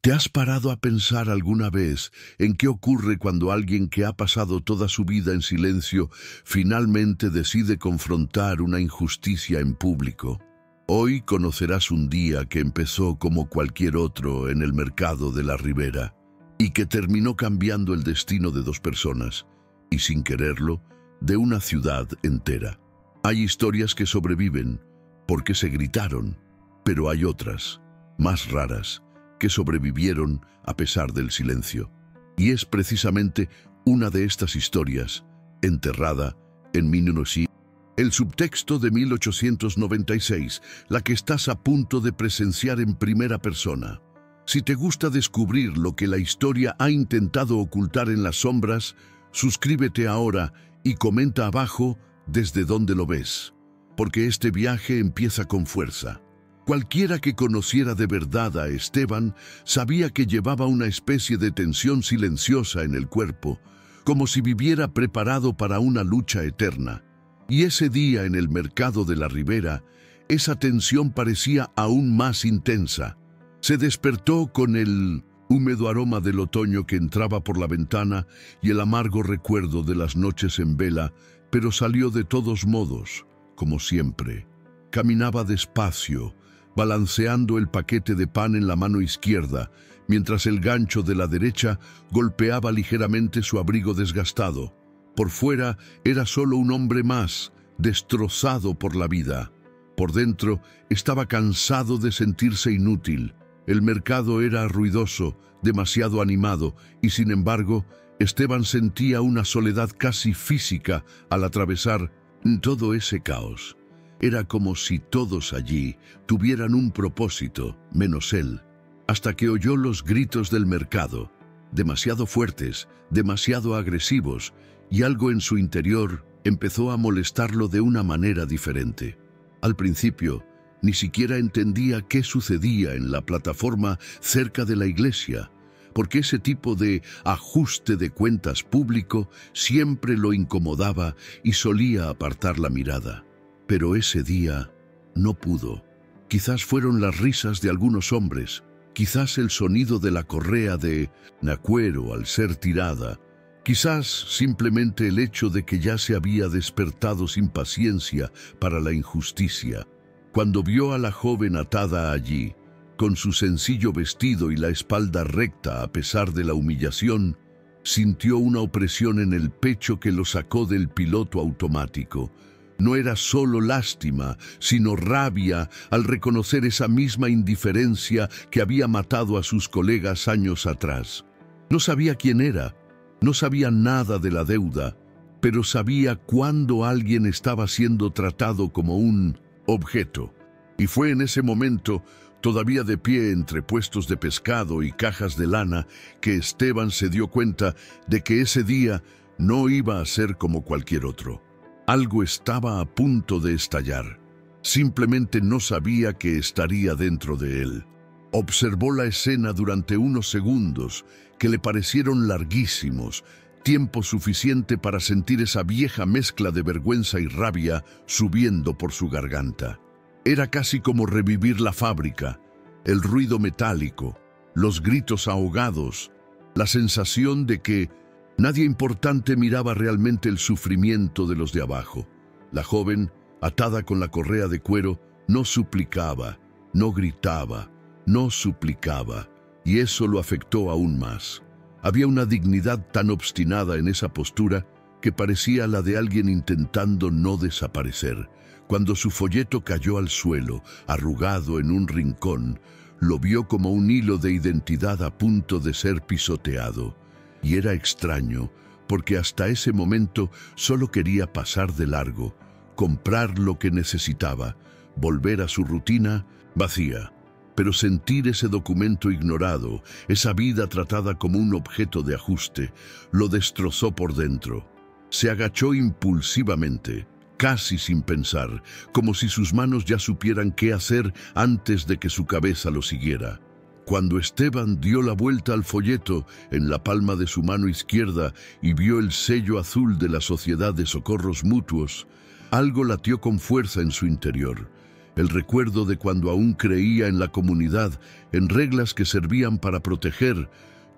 ¿Te has parado a pensar alguna vez en qué ocurre cuando alguien que ha pasado toda su vida en silencio finalmente decide confrontar una injusticia en público? Hoy conocerás un día que empezó como cualquier otro en el mercado de la Ribera y que terminó cambiando el destino de dos personas y, sin quererlo, de una ciudad entera. Hay historias que sobreviven porque se gritaron, pero hay otras, más raras, que sobrevivieron a pesar del silencio. Y es precisamente una de estas historias, enterrada en 1900. El subtexto de 1896, la que estás a punto de presenciar en primera persona. Si te gusta descubrir lo que la historia ha intentado ocultar en las sombras, suscríbete ahora y comenta abajo desde dónde lo ves, porque este viaje empieza con fuerza. Cualquiera que conociera de verdad a Esteban sabía que llevaba una especie de tensión silenciosa en el cuerpo, como si viviera preparado para una lucha eterna. Y ese día en el mercado de la Ribera, esa tensión parecía aún más intensa. Se despertó con el húmedo aroma del otoño que entraba por la ventana y el amargo recuerdo de las noches en vela, pero salió de todos modos, como siempre. Caminaba despacio, balanceando el paquete de pan en la mano izquierda, mientras el gancho de la derecha golpeaba ligeramente su abrigo desgastado. Por fuera era solo un hombre más, destrozado por la vida. Por dentro estaba cansado de sentirse inútil. El mercado era ruidoso, demasiado animado, y sin embargo, Esteban sentía una soledad casi física al atravesar todo ese caos. Era como si todos allí tuvieran un propósito, menos él, hasta que oyó los gritos del mercado, demasiado fuertes, demasiado agresivos, y algo en su interior empezó a molestarlo de una manera diferente. Al principio, ni siquiera entendía qué sucedía en la plataforma cerca de la iglesia, porque ese tipo de ajuste de cuentas público siempre lo incomodaba y solía apartar la mirada. Pero ese día no pudo. Quizás fueron las risas de algunos hombres, quizás el sonido de la correa de Nacuero al ser tirada, quizás simplemente el hecho de que ya se había despertado sin paciencia para la injusticia. Cuando vio a la joven atada allí, con su sencillo vestido y la espalda recta a pesar de la humillación, sintió una opresión en el pecho que lo sacó del piloto automático. No era solo lástima, sino rabia al reconocer esa misma indiferencia que había matado a sus colegas años atrás. No sabía quién era, no sabía nada de la deuda, pero sabía cuándo alguien estaba siendo tratado como un objeto. Y fue en ese momento, todavía de pie entre puestos de pescado y cajas de lana, que Esteban se dio cuenta de que ese día no iba a ser como cualquier otro. Algo estaba a punto de estallar. Simplemente no sabía que estaría dentro de él. Observó la escena durante unos segundos que le parecieron larguísimos, tiempo suficiente para sentir esa vieja mezcla de vergüenza y rabia subiendo por su garganta. Era casi como revivir la fábrica, el ruido metálico, los gritos ahogados, la sensación de que nadie importante miraba realmente el sufrimiento de los de abajo. La joven, atada con la correa de cuero, no suplicaba, no gritaba, no suplicaba, y eso lo afectó aún más. Había una dignidad tan obstinada en esa postura que parecía la de alguien intentando no desaparecer. Cuando su folleto cayó al suelo, arrugado en un rincón, lo vio como un hilo de identidad a punto de ser pisoteado. Y era extraño, porque hasta ese momento solo quería pasar de largo, comprar lo que necesitaba, volver a su rutina vacía. Pero sentir ese documento ignorado, esa vida tratada como un objeto de ajuste, lo destrozó por dentro. Se agachó impulsivamente, casi sin pensar, como si sus manos ya supieran qué hacer antes de que su cabeza lo siguiera. Cuando Esteban dio la vuelta al folleto en la palma de su mano izquierda y vio el sello azul de la Sociedad de Socorros Mutuos, algo latió con fuerza en su interior. el recuerdo de cuando aún creía en la comunidad, en reglas que servían para proteger,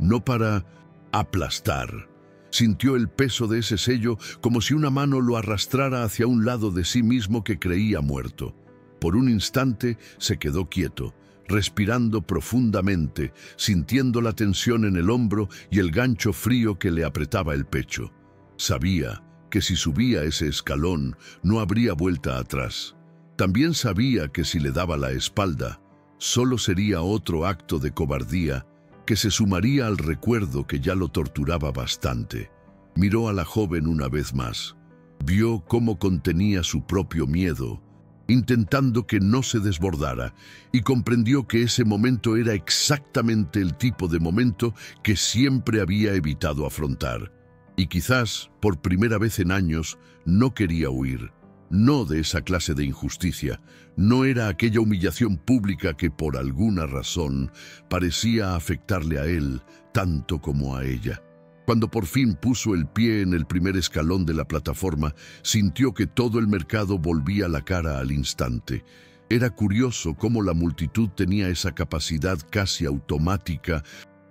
no para aplastar. Sintió el peso de ese sello como si una mano lo arrastrara hacia un lado de sí mismo que creía muerto. Por un instante se quedó quieto, respirando profundamente, sintiendo la tensión en el hombro y el gancho frío que le apretaba el pecho. Sabía que si subía ese escalón no habría vuelta atrás. También sabía que si le daba la espalda, solo sería otro acto de cobardía que se sumaría al recuerdo que ya lo torturaba bastante. Miró a la joven una vez más. Vio cómo contenía su propio miedo, intentando que no se desbordara, y comprendió que ese momento era exactamente el tipo de momento que siempre había evitado afrontar. Y quizás, por primera vez en años, no quería huir. No de esa clase de injusticia. No era aquella humillación pública que por alguna razón parecía afectarle a él tanto como a ella. Cuando por fin puso el pie en el primer escalón de la plataforma, sintió que todo el mercado volvía la cara al instante. Era curioso cómo la multitud tenía esa capacidad casi automática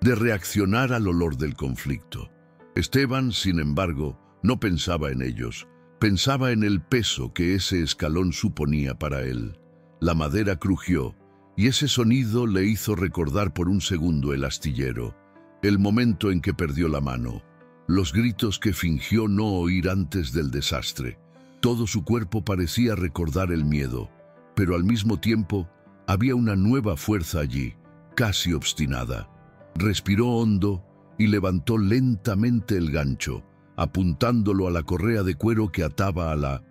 de reaccionar al olor del conflicto. Esteban, sin embargo, no pensaba en ellos. Pensaba en el peso que ese escalón suponía para él. La madera crujió, y ese sonido le hizo recordar por un segundo el astillero, el momento en que perdió la mano, los gritos que fingió no oír antes del desastre. Todo su cuerpo parecía recordar el miedo, pero al mismo tiempo había una nueva fuerza allí, casi obstinada. Respiró hondo y levantó lentamente el gancho, apuntándolo a la correa de cuero que ataba a la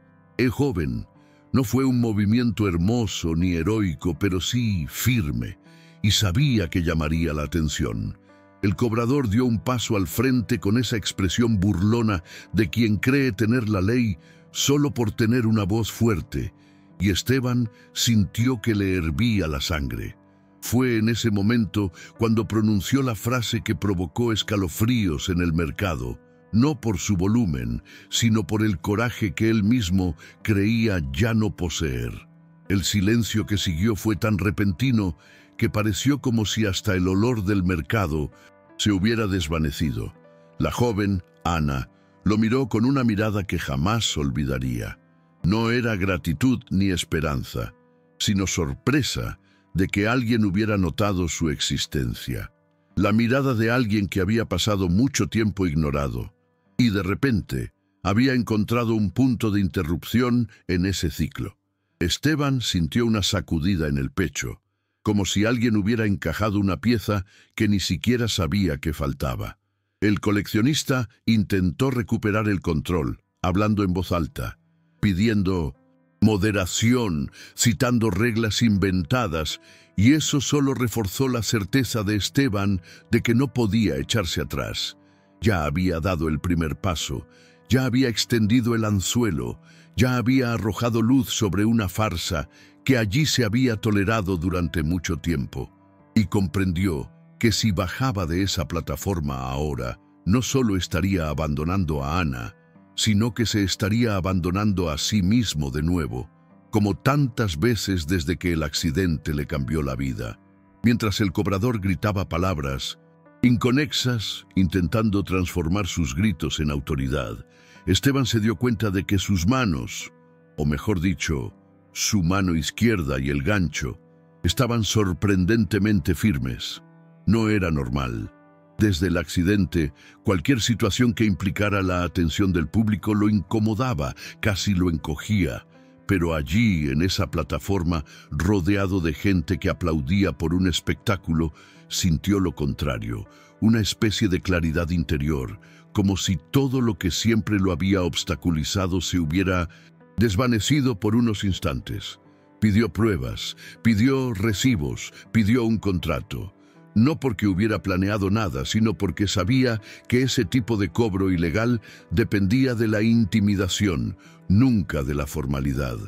joven. No fue un movimiento hermoso ni heroico, pero sí firme, y sabía que llamaría la atención. El cobrador dio un paso al frente con esa expresión burlona de quien cree tener la ley solo por tener una voz fuerte, y Esteban sintió que le hervía la sangre. Fue en ese momento cuando pronunció la frase que provocó escalofríos en el mercado, no por su volumen, sino por el coraje que él mismo creía ya no poseer. El silencio que siguió fue tan repentino que pareció como si hasta el olor del mercado se hubiera desvanecido. La joven, Ana, lo miró con una mirada que jamás olvidaría. No era gratitud ni esperanza, sino sorpresa de que alguien hubiera notado su existencia. La mirada de alguien que había pasado mucho tiempo ignorado, y de repente había encontrado un punto de interrupción en ese ciclo. Esteban sintió una sacudida en el pecho, como si alguien hubiera encajado una pieza que ni siquiera sabía que faltaba. El coleccionista intentó recuperar el control, hablando en voz alta, pidiendo moderación, citando reglas inventadas, y eso solo reforzó la certeza de Esteban de que no podía echarse atrás. Ya había dado el primer paso, ya había extendido el anzuelo, ya había arrojado luz sobre una farsa que allí se había tolerado durante mucho tiempo, y comprendió que si bajaba de esa plataforma ahora, no solo estaría abandonando a Ana, sino que se estaría abandonando a sí mismo de nuevo, como tantas veces desde que el accidente le cambió la vida. Mientras el cobrador gritaba palabras inconexas, intentando transformar sus gritos en autoridad, Esteban se dio cuenta de que sus manos, o mejor dicho, su mano izquierda y el gancho, estaban sorprendentemente firmes. No era normal. Desde el accidente, cualquier situación que implicara la atención del público lo incomodaba, casi lo encogía. Pero allí, en esa plataforma, rodeado de gente que aplaudía por un espectáculo, sintió lo contrario, una especie de claridad interior, como si todo lo que siempre lo había obstaculizado se hubiera desvanecido por unos instantes. Pidió pruebas, pidió recibos, pidió un contrato. No porque hubiera planeado nada, sino porque sabía que ese tipo de cobro ilegal dependía de la intimidación, nunca de la formalidad.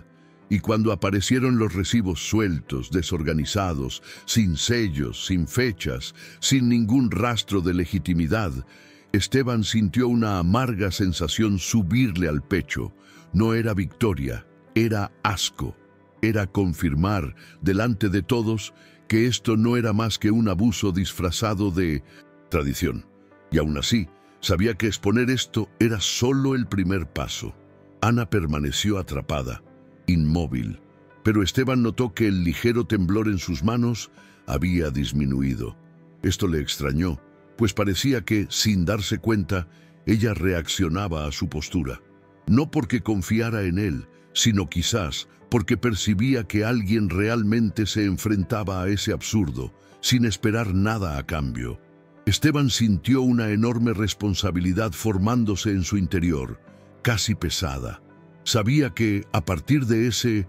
Y cuando aparecieron los recibos sueltos, desorganizados, sin sellos, sin fechas, sin ningún rastro de legitimidad, Esteban sintió una amarga sensación subirle al pecho. No era victoria, era asco. era confirmar, delante de todos, que esto no era más que un abuso disfrazado de tradición. Y aún así, sabía que exponer esto era solo el primer paso. Ana permaneció atrapada, inmóvil, pero Esteban notó que el ligero temblor en sus manos había disminuido. Esto le extrañó, pues parecía que, sin darse cuenta, ella reaccionaba a su postura. No porque confiara en él, sino quizás porque percibía que alguien realmente se enfrentaba a ese absurdo, sin esperar nada a cambio. Esteban sintió una enorme responsabilidad formándose en su interior, casi pesada. Sabía que, a partir de ese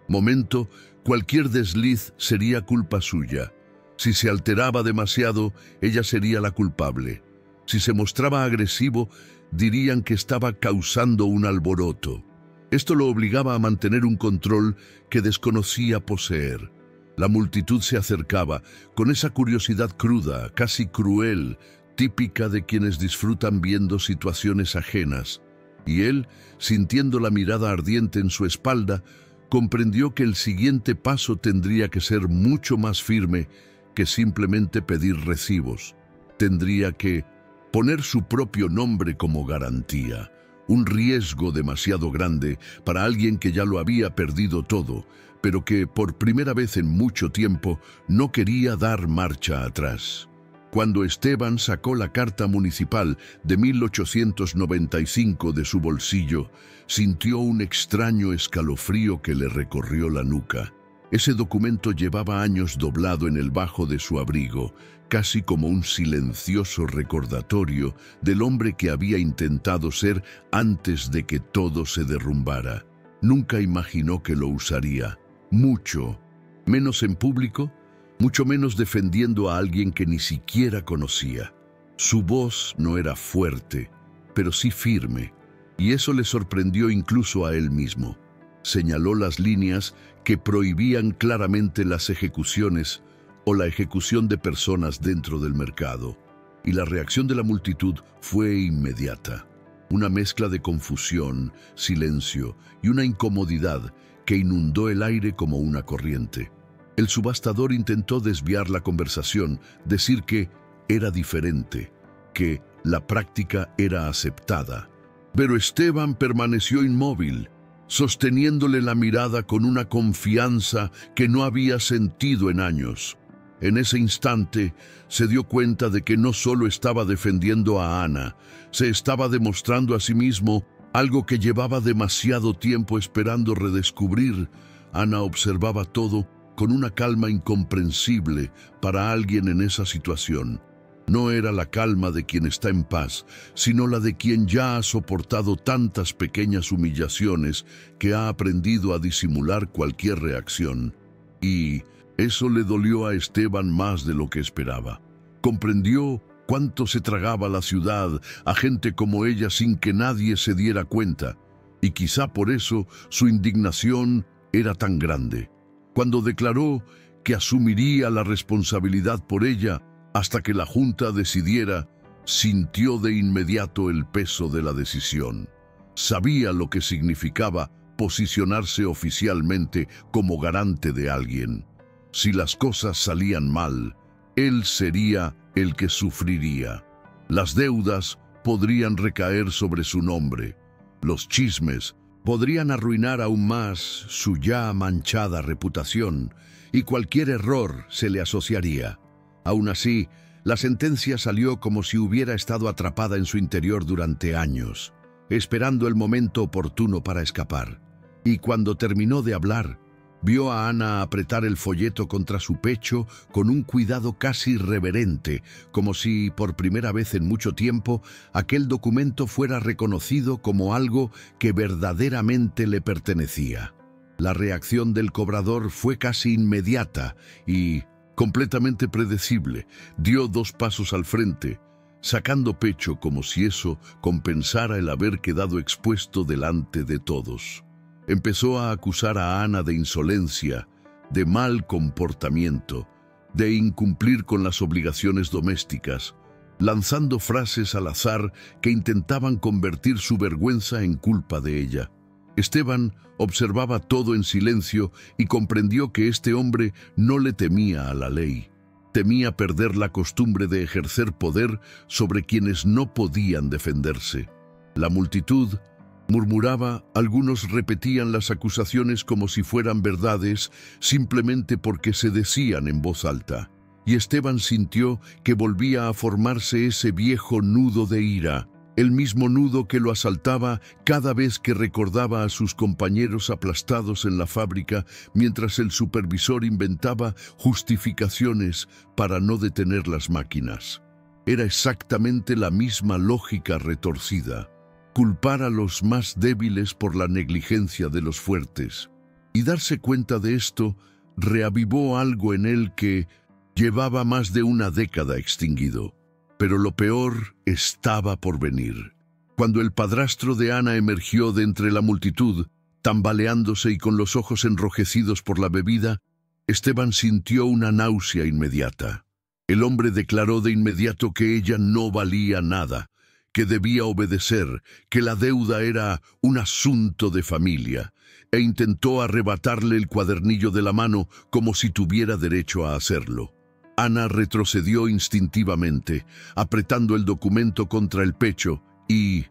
momento, cualquier desliz sería culpa suya. Si se alteraba demasiado, ella sería la culpable. Si se mostraba agresivo, dirían que estaba causando un alboroto. Esto lo obligaba a mantener un control que desconocía poseer. La multitud se acercaba, con esa curiosidad cruda, casi cruel, típica de quienes disfrutan viendo situaciones ajenas. Y él, sintiendo la mirada ardiente en su espalda, comprendió que el siguiente paso tendría que ser mucho más firme que simplemente pedir recibos. Tendría que poner su propio nombre como garantía. Un riesgo demasiado grande para alguien que ya lo había perdido todo, pero que por primera vez en mucho tiempo no quería dar marcha atrás. Cuando Esteban sacó la carta municipal de 1895 de su bolsillo, sintió un extraño escalofrío que le recorrió la nuca. Ese documento llevaba años doblado en el bajo de su abrigo, casi como un silencioso recordatorio del hombre que había intentado ser antes de que todo se derrumbara. Nunca imaginó que lo usaría. Mucho menos en público, mucho menos defendiendo a alguien que ni siquiera conocía. Su voz no era fuerte, pero sí firme, y eso le sorprendió incluso a él mismo. Señaló las líneas que prohibían claramente las ejecuciones o la ejecución de personas dentro del mercado, y la reacción de la multitud fue inmediata. Una mezcla de confusión, silencio y una incomodidad que inundó el aire como una corriente. El subastador intentó desviar la conversación, decir que era diferente, que la práctica era aceptada. Pero Esteban permaneció inmóvil, sosteniéndole la mirada con una confianza que no había sentido en años. En ese instante se dio cuenta de que no solo estaba defendiendo a Ana, se estaba demostrando a sí mismo algo que llevaba demasiado tiempo esperando redescubrir. Ana observaba todo con una calma incomprensible para alguien en esa situación. No era la calma de quien está en paz, sino la de quien ya ha soportado tantas pequeñas humillaciones que ha aprendido a disimular cualquier reacción. Y eso le dolió a Esteban más de lo que esperaba. Comprendió cuánto se tragaba la ciudad a gente como ella sin que nadie se diera cuenta, y quizá por eso su indignación era tan grande. Cuando declaró que asumiría la responsabilidad por ella hasta que la Junta decidiera, sintió de inmediato el peso de la decisión. Sabía lo que significaba posicionarse oficialmente como garante de alguien. Si las cosas salían mal, él sería el que sufriría. Las deudas podrían recaer sobre su nombre. Los chismes podrían arruinar aún más su ya manchada reputación, y cualquier error se le asociaría. Aún así, la sentencia salió como si hubiera estado atrapada en su interior durante años, esperando el momento oportuno para escapar. Y cuando terminó de hablar, vio a Ana apretar el folleto contra su pecho con un cuidado casi reverente, como si, por primera vez en mucho tiempo, aquel documento fuera reconocido como algo que verdaderamente le pertenecía. La reacción del cobrador fue casi inmediata y completamente predecible. Dio 2 pasos al frente, sacando pecho como si eso compensara el haber quedado expuesto delante de todos. Empezó a acusar a Ana de insolencia, de mal comportamiento, de incumplir con las obligaciones domésticas, lanzando frases al azar que intentaban convertir su vergüenza en culpa de ella. Esteban observaba todo en silencio y comprendió que este hombre no le temía a la ley. Temía perder la costumbre de ejercer poder sobre quienes no podían defenderse. La multitud murmuraba, algunos repetían las acusaciones como si fueran verdades, simplemente porque se decían en voz alta. Y Esteban sintió que volvía a formarse ese viejo nudo de ira, el mismo nudo que lo asaltaba cada vez que recordaba a sus compañeros aplastados en la fábrica mientras el supervisor inventaba justificaciones para no detener las máquinas. Era exactamente la misma lógica retorcida: culpar a los más débiles por la negligencia de los fuertes. Y darse cuenta de esto reavivó algo en él que llevaba más de una década extinguido. Pero lo peor estaba por venir. Cuando el padrastro de Ana emergió de entre la multitud, tambaleándose y con los ojos enrojecidos por la bebida, Esteban sintió una náusea inmediata. El hombre declaró de inmediato que ella no valía nada, que debía obedecer, que la deuda era un asunto de familia, e intentó arrebatarle el cuadernillo de la mano como si tuviera derecho a hacerlo. Ana retrocedió instintivamente, apretando el documento contra el pecho, y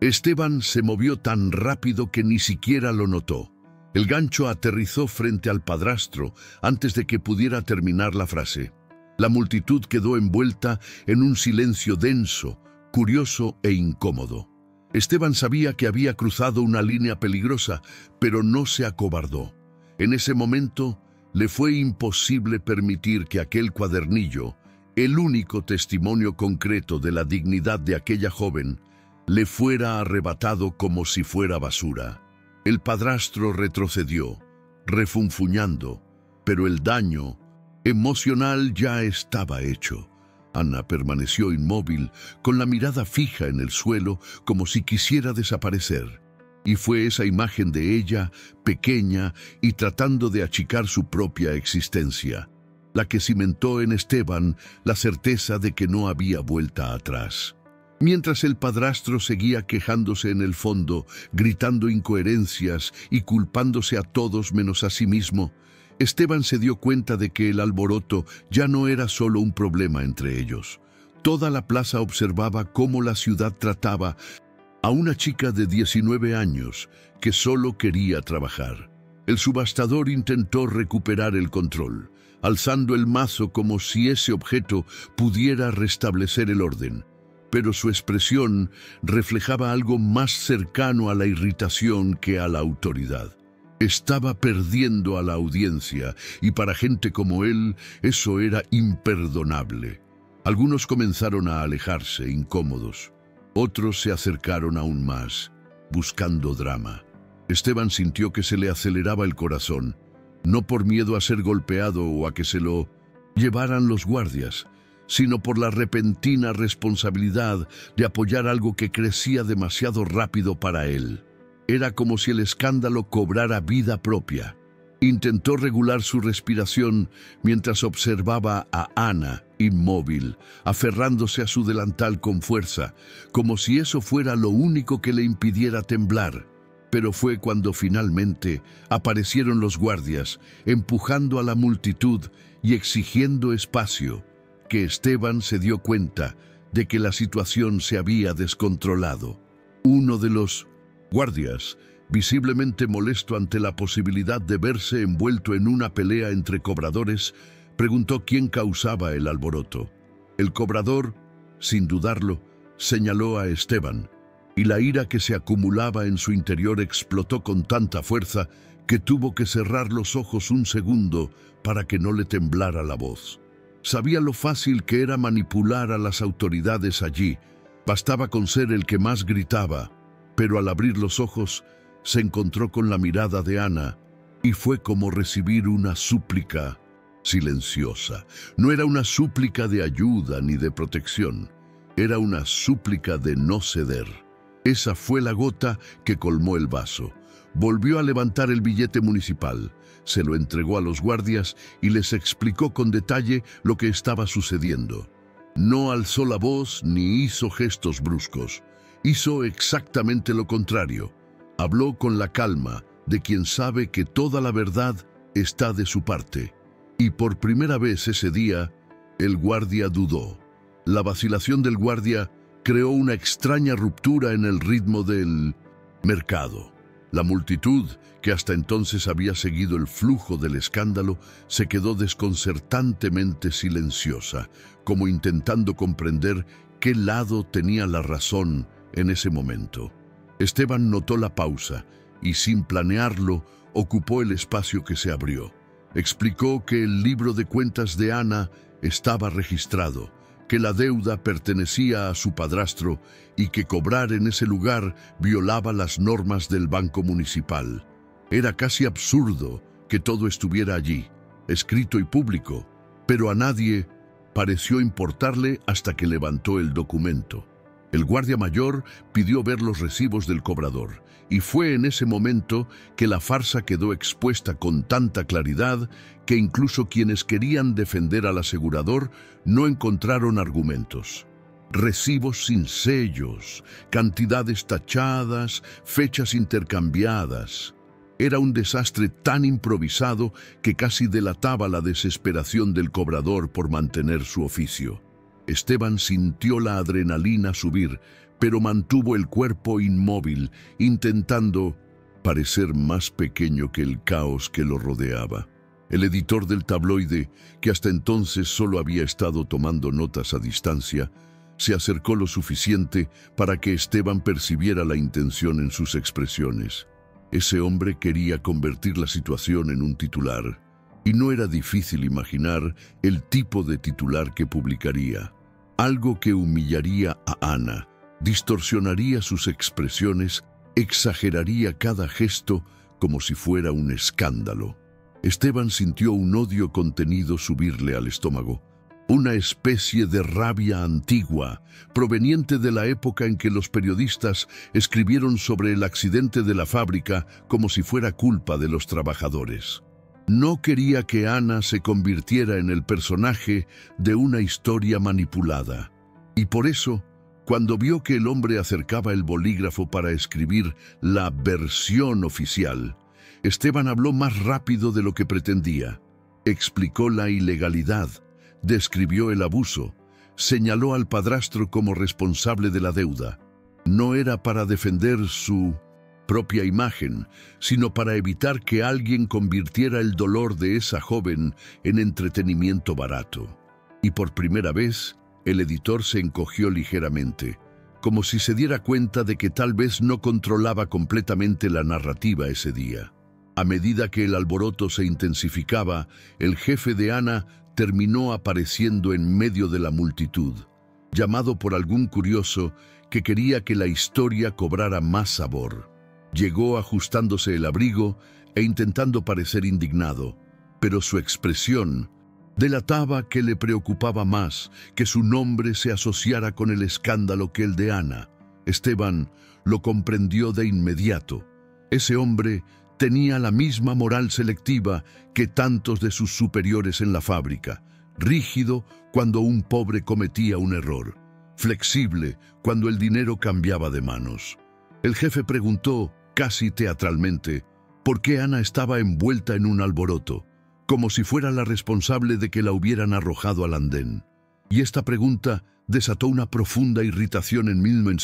Esteban se movió tan rápido que ni siquiera lo notó. El gancho aterrizó frente al padrastro antes de que pudiera terminar la frase. La multitud quedó envuelta en un silencio denso, curioso e incómodo. Esteban sabía que había cruzado una línea peligrosa, pero no se acobardó. En ese momento, le fue imposible permitir que aquel cuadernillo, el único testimonio concreto de la dignidad de aquella joven, le fuera arrebatado como si fuera basura. El padrastro retrocedió, refunfuñando, pero el daño emocional ya estaba hecho. Ana permaneció inmóvil, con la mirada fija en el suelo, como si quisiera desaparecer. Y fue esa imagen de ella, pequeña y tratando de achicar su propia existencia, la que cimentó en Esteban la certeza de que no había vuelta atrás. Mientras el padrastro seguía quejándose en el fondo, gritando incoherencias y culpándose a todos menos a sí mismo, Esteban se dio cuenta de que el alboroto ya no era solo un problema entre ellos. Toda la plaza observaba cómo la ciudad trataba a una chica de 19 años que solo quería trabajar. El subastador intentó recuperar el control, alzando el mazo como si ese objeto pudiera restablecer el orden. Pero su expresión reflejaba algo más cercano a la irritación que a la autoridad. Estaba perdiendo a la audiencia y para gente como él eso era imperdonable. Algunos comenzaron a alejarse, incómodos. Otros se acercaron aún más, buscando drama. Esteban sintió que se le aceleraba el corazón, no por miedo a ser golpeado o a que se lo llevaran los guardias, sino por la repentina responsabilidad de apoyar algo que crecía demasiado rápido para él. Era como si el escándalo cobrara vida propia. Intentó regular su respiración mientras observaba a Ana, inmóvil, aferrándose a su delantal con fuerza, como si eso fuera lo único que le impidiera temblar. Pero fue cuando finalmente aparecieron los guardias, empujando a la multitud y exigiendo espacio, que Esteban se dio cuenta de que la situación se había descontrolado. Uno de los guardias, visiblemente molesto ante la posibilidad de verse envuelto en una pelea entre cobradores, preguntó quién causaba el alboroto. El cobrador, sin dudarlo, señaló a Esteban, y la ira que se acumulaba en su interior explotó con tanta fuerza que tuvo que cerrar los ojos un segundo para que no le temblara la voz. Sabía lo fácil que era manipular a las autoridades allí. Bastaba con ser el que más gritaba, pero al abrir los ojos se encontró con la mirada de Ana y fue como recibir una súplica silenciosa. No era una súplica de ayuda ni de protección, era una súplica de no ceder. Esa fue la gota que colmó el vaso. Volvió a levantar el billete municipal, se lo entregó a los guardias y les explicó con detalle lo que estaba sucediendo. No alzó la voz ni hizo gestos bruscos. Hizo exactamente lo contrario. Habló con la calma de quien sabe que toda la verdad está de su parte. Y por primera vez ese día, el guardia dudó. La vacilación del guardia creó una extraña ruptura en el ritmo del mercado. La multitud, que hasta entonces había seguido el flujo del escándalo, se quedó desconcertantemente silenciosa, como intentando comprender qué lado tenía la razón en ese momento. Esteban notó la pausa y, sin planearlo, ocupó el espacio que se abrió. Explicó que el libro de cuentas de Ana estaba registrado, que la deuda pertenecía a su padrastro y que cobrar en ese lugar violaba las normas del Banco Municipal. Era casi absurdo que todo estuviera allí, escrito y público, pero a nadie pareció importarle hasta que levantó el documento. El guardia mayor pidió ver los recibos del cobrador, y fue en ese momento que la farsa quedó expuesta con tanta claridad que incluso quienes querían defender al asegurador no encontraron argumentos. Recibos sin sellos, cantidades tachadas, fechas intercambiadas. Era un desastre tan improvisado que casi delataba la desesperación del cobrador por mantener su oficio. Esteban sintió la adrenalina subir, pero mantuvo el cuerpo inmóvil, intentando parecer más pequeño que el caos que lo rodeaba. El editor del tabloide, que hasta entonces solo había estado tomando notas a distancia, se acercó lo suficiente para que Esteban percibiera la intención en sus expresiones. Ese hombre quería convertir la situación en un titular, y no era difícil imaginar el tipo de titular que publicaría. Algo que humillaría a Ana, distorsionaría sus expresiones, exageraría cada gesto como si fuera un escándalo. Esteban sintió un odio contenido subirle al estómago, una especie de rabia antigua, proveniente de la época en que los periodistas escribieron sobre el accidente de la fábrica como si fuera culpa de los trabajadores. No quería que Ana se convirtiera en el personaje de una historia manipulada. Y por eso, cuando vio que el hombre acercaba el bolígrafo para escribir la versión oficial, Esteban habló más rápido de lo que pretendía. Explicó la ilegalidad, describió el abuso, señaló al padrastro como responsable de la deuda. No era para defender su propia imagen, sino para evitar que alguien convirtiera el dolor de esa joven en entretenimiento barato. Y por primera vez, el editor se encogió ligeramente, como si se diera cuenta de que tal vez no controlaba completamente la narrativa ese día. A medida que el alboroto se intensificaba, el jefe de Ana terminó apareciendo en medio de la multitud, llamado por algún curioso que quería que la historia cobrara más sabor. Llegó ajustándose el abrigo e intentando parecer indignado, pero su expresión delataba que le preocupaba más que su nombre se asociara con el escándalo que el de Ana. Esteban lo comprendió de inmediato. Ese hombre tenía la misma moral selectiva que tantos de sus superiores en la fábrica, rígido cuando un pobre cometía un error, flexible cuando el dinero cambiaba de manos. El jefe preguntó, casi teatralmente, por qué Ana estaba envuelta en un alboroto, como si fuera la responsable de que la hubieran arrojado al andén. Y esta pregunta desató una profunda irritación en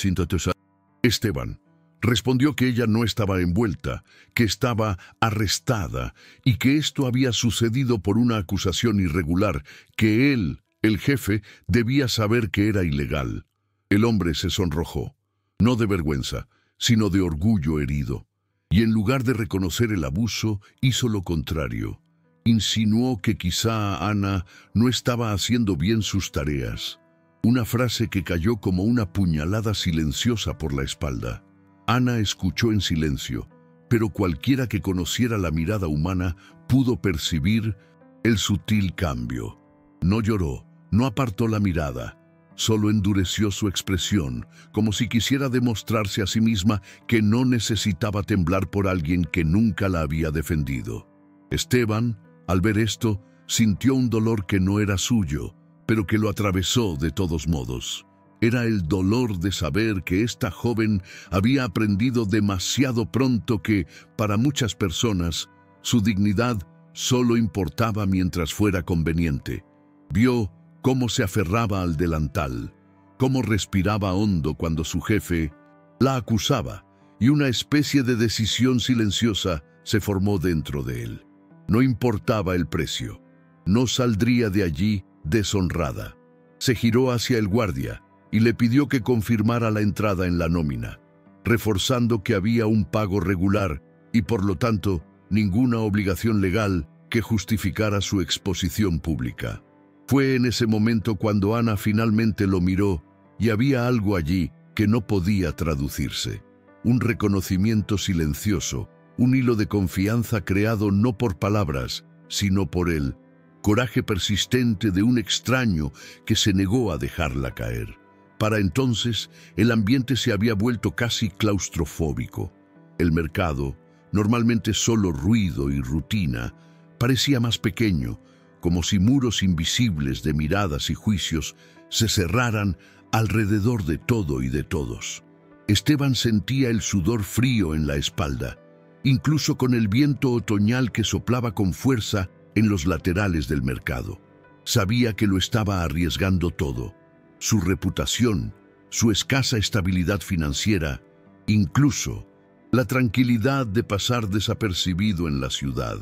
Esteban respondió que ella no estaba envuelta, que estaba arrestada y que esto había sucedido por una acusación irregular, que él, el jefe, debía saber que era ilegal. El hombre se sonrojó, no de vergüenza, sino de orgullo herido, y en lugar de reconocer el abuso, hizo lo contrario. Insinuó que quizá Ana no estaba haciendo bien sus tareas, una frase que cayó como una puñalada silenciosa por la espalda. Ana escuchó en silencio, pero cualquiera que conociera la mirada humana pudo percibir el sutil cambio. No lloró, no apartó la mirada, solo endureció su expresión, como si quisiera demostrarse a sí misma que no necesitaba temblar por alguien que nunca la había defendido. Esteban, al ver esto, sintió un dolor que no era suyo, pero que lo atravesó de todos modos. era el dolor de saber que esta joven había aprendido demasiado pronto que, para muchas personas, su dignidad solo importaba mientras fuera conveniente. Vio cómo se aferraba al delantal, cómo respiraba hondo cuando su jefe la acusaba, y una especie de decisión silenciosa se formó dentro de él. No importaba el precio, no saldría de allí deshonrada. Se giró hacia el guardia y le pidió que confirmara la entrada en la nómina, reforzando que había un pago regular y, por lo tanto, ninguna obligación legal que justificara su exposición pública. Fue en ese momento cuando Ana finalmente lo miró y había algo allí que no podía traducirse. Un reconocimiento silencioso, un hilo de confianza creado no por palabras, sino por él. Coraje persistente de un extraño que se negó a dejarla caer. Para entonces, el ambiente se había vuelto casi claustrofóbico. El mercado, normalmente solo ruido y rutina, parecía más pequeño, como si muros invisibles de miradas y juicios se cerraran alrededor de todo y de todos. Esteban sentía el sudor frío en la espalda, incluso con el viento otoñal que soplaba con fuerza en los laterales del mercado. Sabía que lo estaba arriesgando todo: su reputación, su escasa estabilidad financiera, incluso la tranquilidad de pasar desapercibido en la ciudad.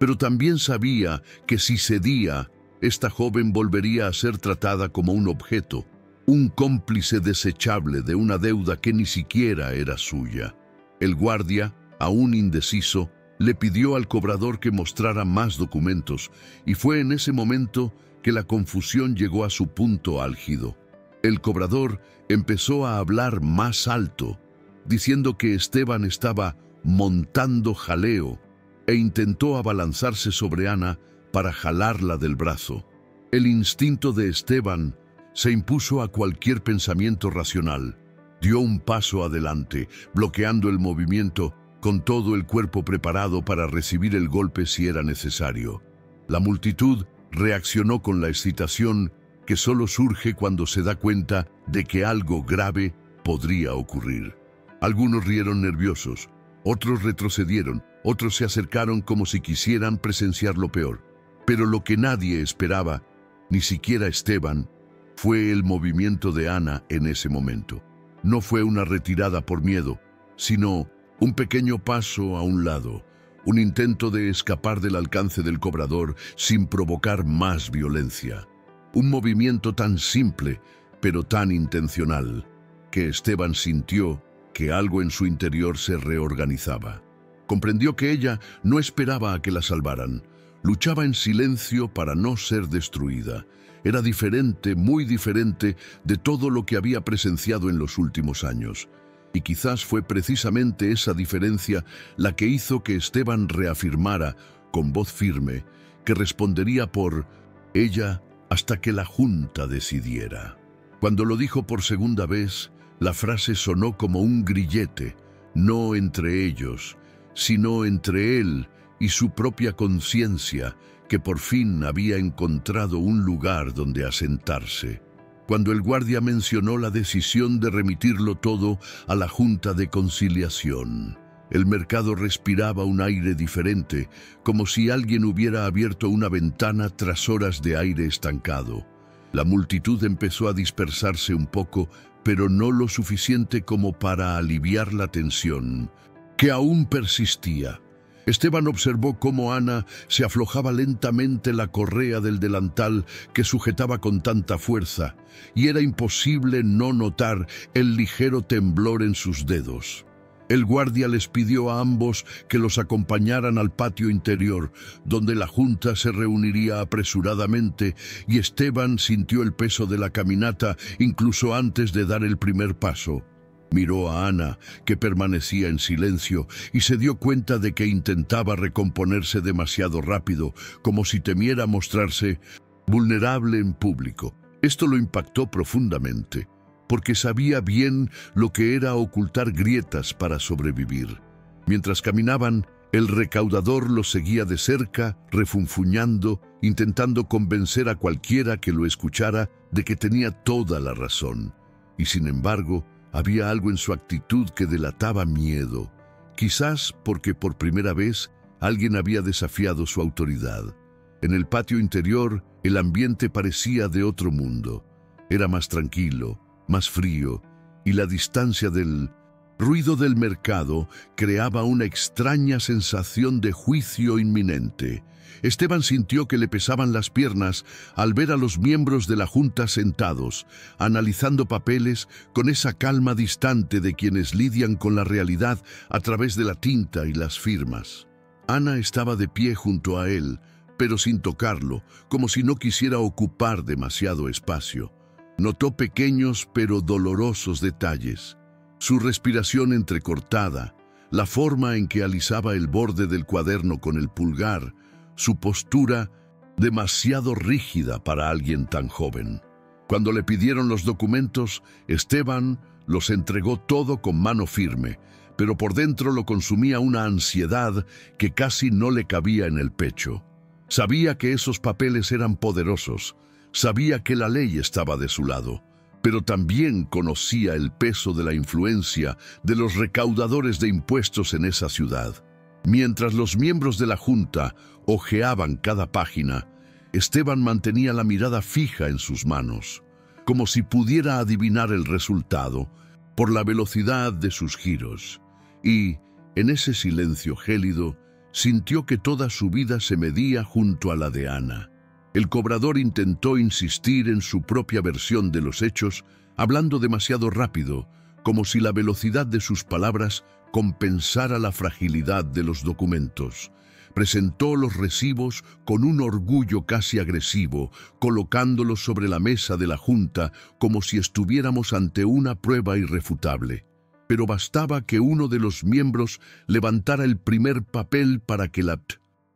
Pero también sabía que si cedía, esta joven volvería a ser tratada como un objeto, un cómplice desechable de una deuda que ni siquiera era suya. El guardia, aún indeciso, le pidió al cobrador que mostrara más documentos, y fue en ese momento que la confusión llegó a su punto álgido. El cobrador empezó a hablar más alto, diciendo que Esteban estaba montando jaleo, e intentó abalanzarse sobre Ana para jalarla del brazo. El instinto de Esteban se impuso a cualquier pensamiento racional. Dio un paso adelante, bloqueando el movimiento, con todo el cuerpo preparado para recibir el golpe si era necesario. La multitud reaccionó con la excitación que solo surge cuando se da cuenta de que algo grave podría ocurrir. Algunos rieron nerviosos, otros retrocedieron, otros se acercaron como si quisieran presenciar lo peor. Pero lo que nadie esperaba, ni siquiera Esteban, fue el movimiento de Ana en ese momento. No fue una retirada por miedo, sino un pequeño paso a un lado, un intento de escapar del alcance del cobrador sin provocar más violencia. Un movimiento tan simple, pero tan intencional, que Esteban sintió que algo en su interior se reorganizaba. Comprendió que ella no esperaba a que la salvaran. Luchaba en silencio para no ser destruida. Era diferente, muy diferente de todo lo que había presenciado en los últimos años. Y quizás fue precisamente esa diferencia la que hizo que Esteban reafirmara, con voz firme, que respondería por ella hasta que la Junta decidiera. Cuando lo dijo por segunda vez, la frase sonó como un grillete, no entre ellos, sino entre él y su propia conciencia, que por fin había encontrado un lugar donde asentarse. Cuando el guardia mencionó la decisión de remitirlo todo a la Junta de Conciliación, el mercado respiraba un aire diferente, como si alguien hubiera abierto una ventana tras horas de aire estancado. La multitud empezó a dispersarse un poco, pero no lo suficiente como para aliviar la tensión, que aún persistía. Esteban observó cómo Ana se aflojaba lentamente la correa del delantal que sujetaba con tanta fuerza, y era imposible no notar el ligero temblor en sus dedos. El guardia les pidió a ambos que los acompañaran al patio interior, donde la junta se reuniría apresuradamente, y Esteban sintió el peso de la caminata incluso antes de dar el primer paso. Miró a Ana, que permanecía en silencio, y se dio cuenta de que intentaba recomponerse demasiado rápido, como si temiera mostrarse vulnerable en público. Esto lo impactó profundamente, porque sabía bien lo que era ocultar grietas para sobrevivir. Mientras caminaban, el recaudador los seguía de cerca, refunfuñando, intentando convencer a cualquiera que lo escuchara de que tenía toda la razón. y sin embargo había algo en su actitud que delataba miedo, quizás porque por primera vez alguien había desafiado su autoridad. En el patio interior, el ambiente parecía de otro mundo. Era más tranquilo, más frío, y la distancia del ruido del mercado creaba una extraña sensación de juicio inminente. Esteban sintió que le pesaban las piernas al ver a los miembros de la junta sentados, analizando papeles con esa calma distante de quienes lidian con la realidad a través de la tinta y las firmas. Ana estaba de pie junto a él, pero sin tocarlo, como si no quisiera ocupar demasiado espacio. Notó pequeños pero dolorosos detalles. Su respiración entrecortada, la forma en que alisaba el borde del cuaderno con el pulgar, su postura demasiado rígida para alguien tan joven. Cuando le pidieron los documentos, Esteban los entregó todo con mano firme, pero por dentro lo consumía una ansiedad que casi no le cabía en el pecho. Sabía que esos papeles eran poderosos, sabía que la ley estaba de su lado, pero también conocía el peso de la influencia de los recaudadores de impuestos en esa ciudad. Mientras los miembros de la junta hojeaban cada página, Esteban mantenía la mirada fija en sus manos, como si pudiera adivinar el resultado por la velocidad de sus giros. Y, en ese silencio gélido, sintió que toda su vida se medía junto a la de Ana. El cobrador intentó insistir en su propia versión de los hechos, hablando demasiado rápido, como si la velocidad de sus palabras compensara la fragilidad de los documentos. Presentó los recibos con un orgullo casi agresivo, colocándolos sobre la mesa de la junta como si estuviéramos ante una prueba irrefutable. Pero bastaba que uno de los miembros levantara el primer papel para que la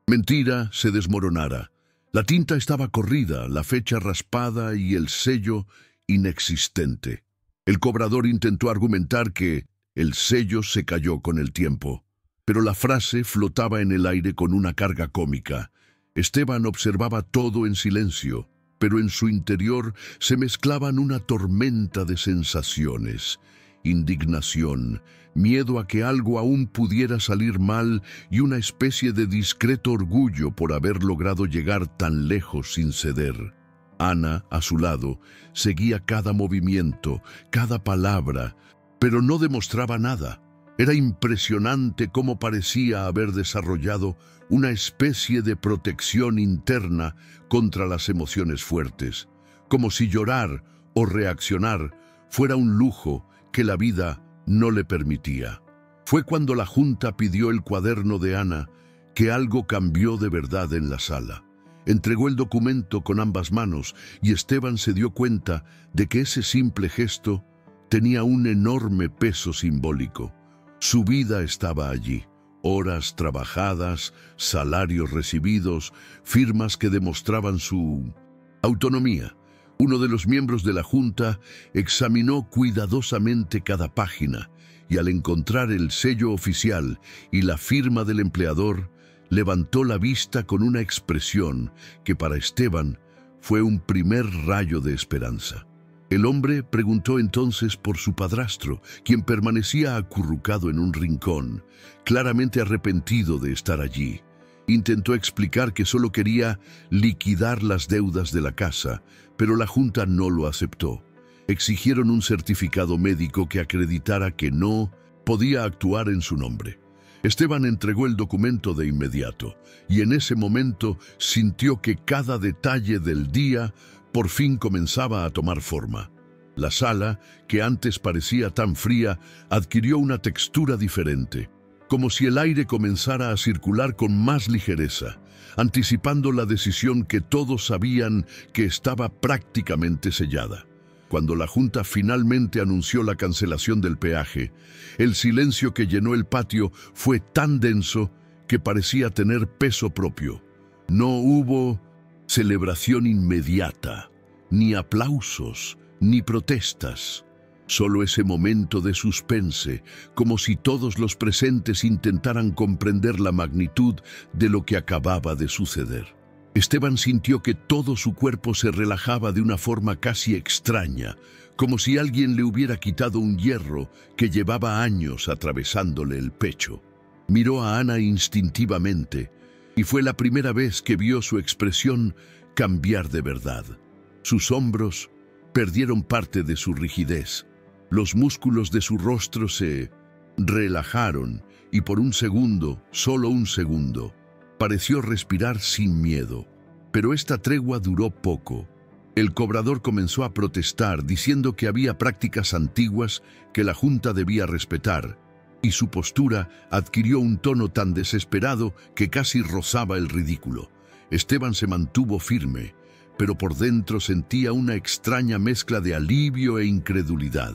mentira se desmoronara. La tinta estaba corrida, la fecha raspada y el sello inexistente. El cobrador intentó argumentar que el sello se cayó con el tiempo, pero la frase flotaba en el aire con una carga cómica. Esteban observaba todo en silencio, pero en su interior se mezclaban una tormenta de sensaciones: indignación, miedo a que algo aún pudiera salir mal y una especie de discreto orgullo por haber logrado llegar tan lejos sin ceder. Ana, a su lado, seguía cada movimiento, cada palabra, pero no demostraba nada. Era impresionante cómo parecía haber desarrollado una especie de protección interna contra las emociones fuertes, como si llorar o reaccionar fuera un lujo que la vida no le permitía. Fue cuando la junta pidió el cuaderno de Ana que algo cambió de verdad en la sala. Entregó el documento con ambas manos y Esteban se dio cuenta de que ese simple gesto tenía un enorme peso simbólico. Su vida estaba allí: horas trabajadas, salarios recibidos, firmas que demostraban su autonomía. Uno de los miembros de la junta examinó cuidadosamente cada página y al encontrar el sello oficial y la firma del empleador, levantó la vista con una expresión que para Esteban fue un primer rayo de esperanza. El hombre preguntó entonces por su padrastro, quien permanecía acurrucado en un rincón, claramente arrepentido de estar allí. Intentó explicar que solo quería liquidar las deudas de la casa, pero la junta no lo aceptó. Exigieron un certificado médico que acreditara que no podía actuar en su nombre. Esteban entregó el documento de inmediato, y en ese momento sintió que cada detalle del día por fin comenzaba a tomar forma. La sala, que antes parecía tan fría, adquirió una textura diferente, como si el aire comenzara a circular con más ligereza, anticipando la decisión que todos sabían que estaba prácticamente sellada. Cuando la junta finalmente anunció la cancelación del peaje, el silencio que llenó el patio fue tan denso que parecía tener peso propio. No hubo celebración inmediata, ni aplausos, ni protestas. Solo ese momento de suspense, como si todos los presentes intentaran comprender la magnitud de lo que acababa de suceder. Esteban sintió que todo su cuerpo se relajaba de una forma casi extraña, como si alguien le hubiera quitado un hierro que llevaba años atravesándole el pecho. Miró a Ana instintivamente, y fue la primera vez que vio su expresión cambiar de verdad. Sus hombros perdieron parte de su rigidez. Los músculos de su rostro se relajaron y por un segundo, solo un segundo, pareció respirar sin miedo. Pero esta tregua duró poco. El cobrador comenzó a protestar diciendo que había prácticas antiguas que la Junta debía respetar, y su postura adquirió un tono tan desesperado que casi rozaba el ridículo. Esteban se mantuvo firme, pero por dentro sentía una extraña mezcla de alivio e incredulidad.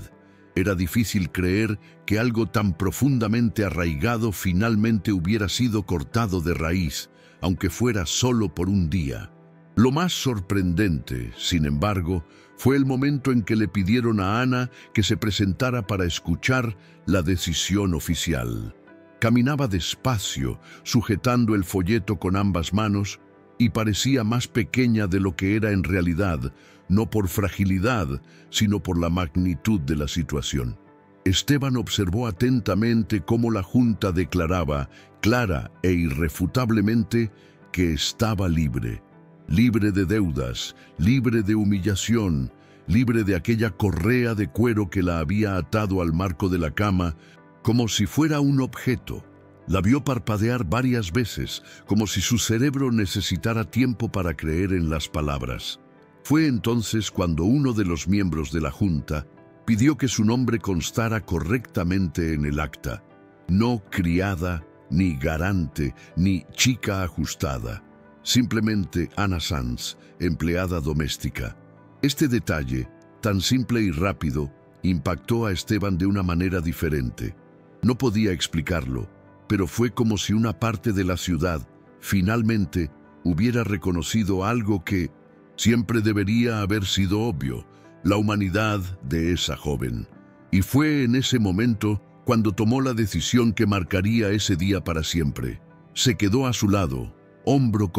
Era difícil creer que algo tan profundamente arraigado finalmente hubiera sido cortado de raíz, aunque fuera solo por un día. Lo más sorprendente, sin embargo, fue el momento en que le pidieron a Ana que se presentara para escuchar la decisión oficial. Caminaba despacio, sujetando el folleto con ambas manos, y parecía más pequeña de lo que era en realidad, no por fragilidad, sino por la magnitud de la situación. Esteban observó atentamente cómo la Junta declaraba, clara e irrefutablemente, que estaba libre. Libre de deudas, libre de humillación, libre de aquella correa de cuero que la había atado al marco de la cama, como si fuera un objeto. La vio parpadear varias veces, como si su cerebro necesitara tiempo para creer en las palabras. Fue entonces cuando uno de los miembros de la Junta pidió que su nombre constara correctamente en el acta. No criada, ni garante, ni chica ajustada. Simplemente Ana Sanz, empleada doméstica. Este detalle, tan simple y rápido, impactó a Esteban de una manera diferente. No podía explicarlo, pero fue como si una parte de la ciudad, finalmente, hubiera reconocido algo que siempre debería haber sido obvio: la humanidad de esa joven. Y fue en ese momento cuando tomó la decisión que marcaría ese día para siempre. Se quedó a su lado, hombro,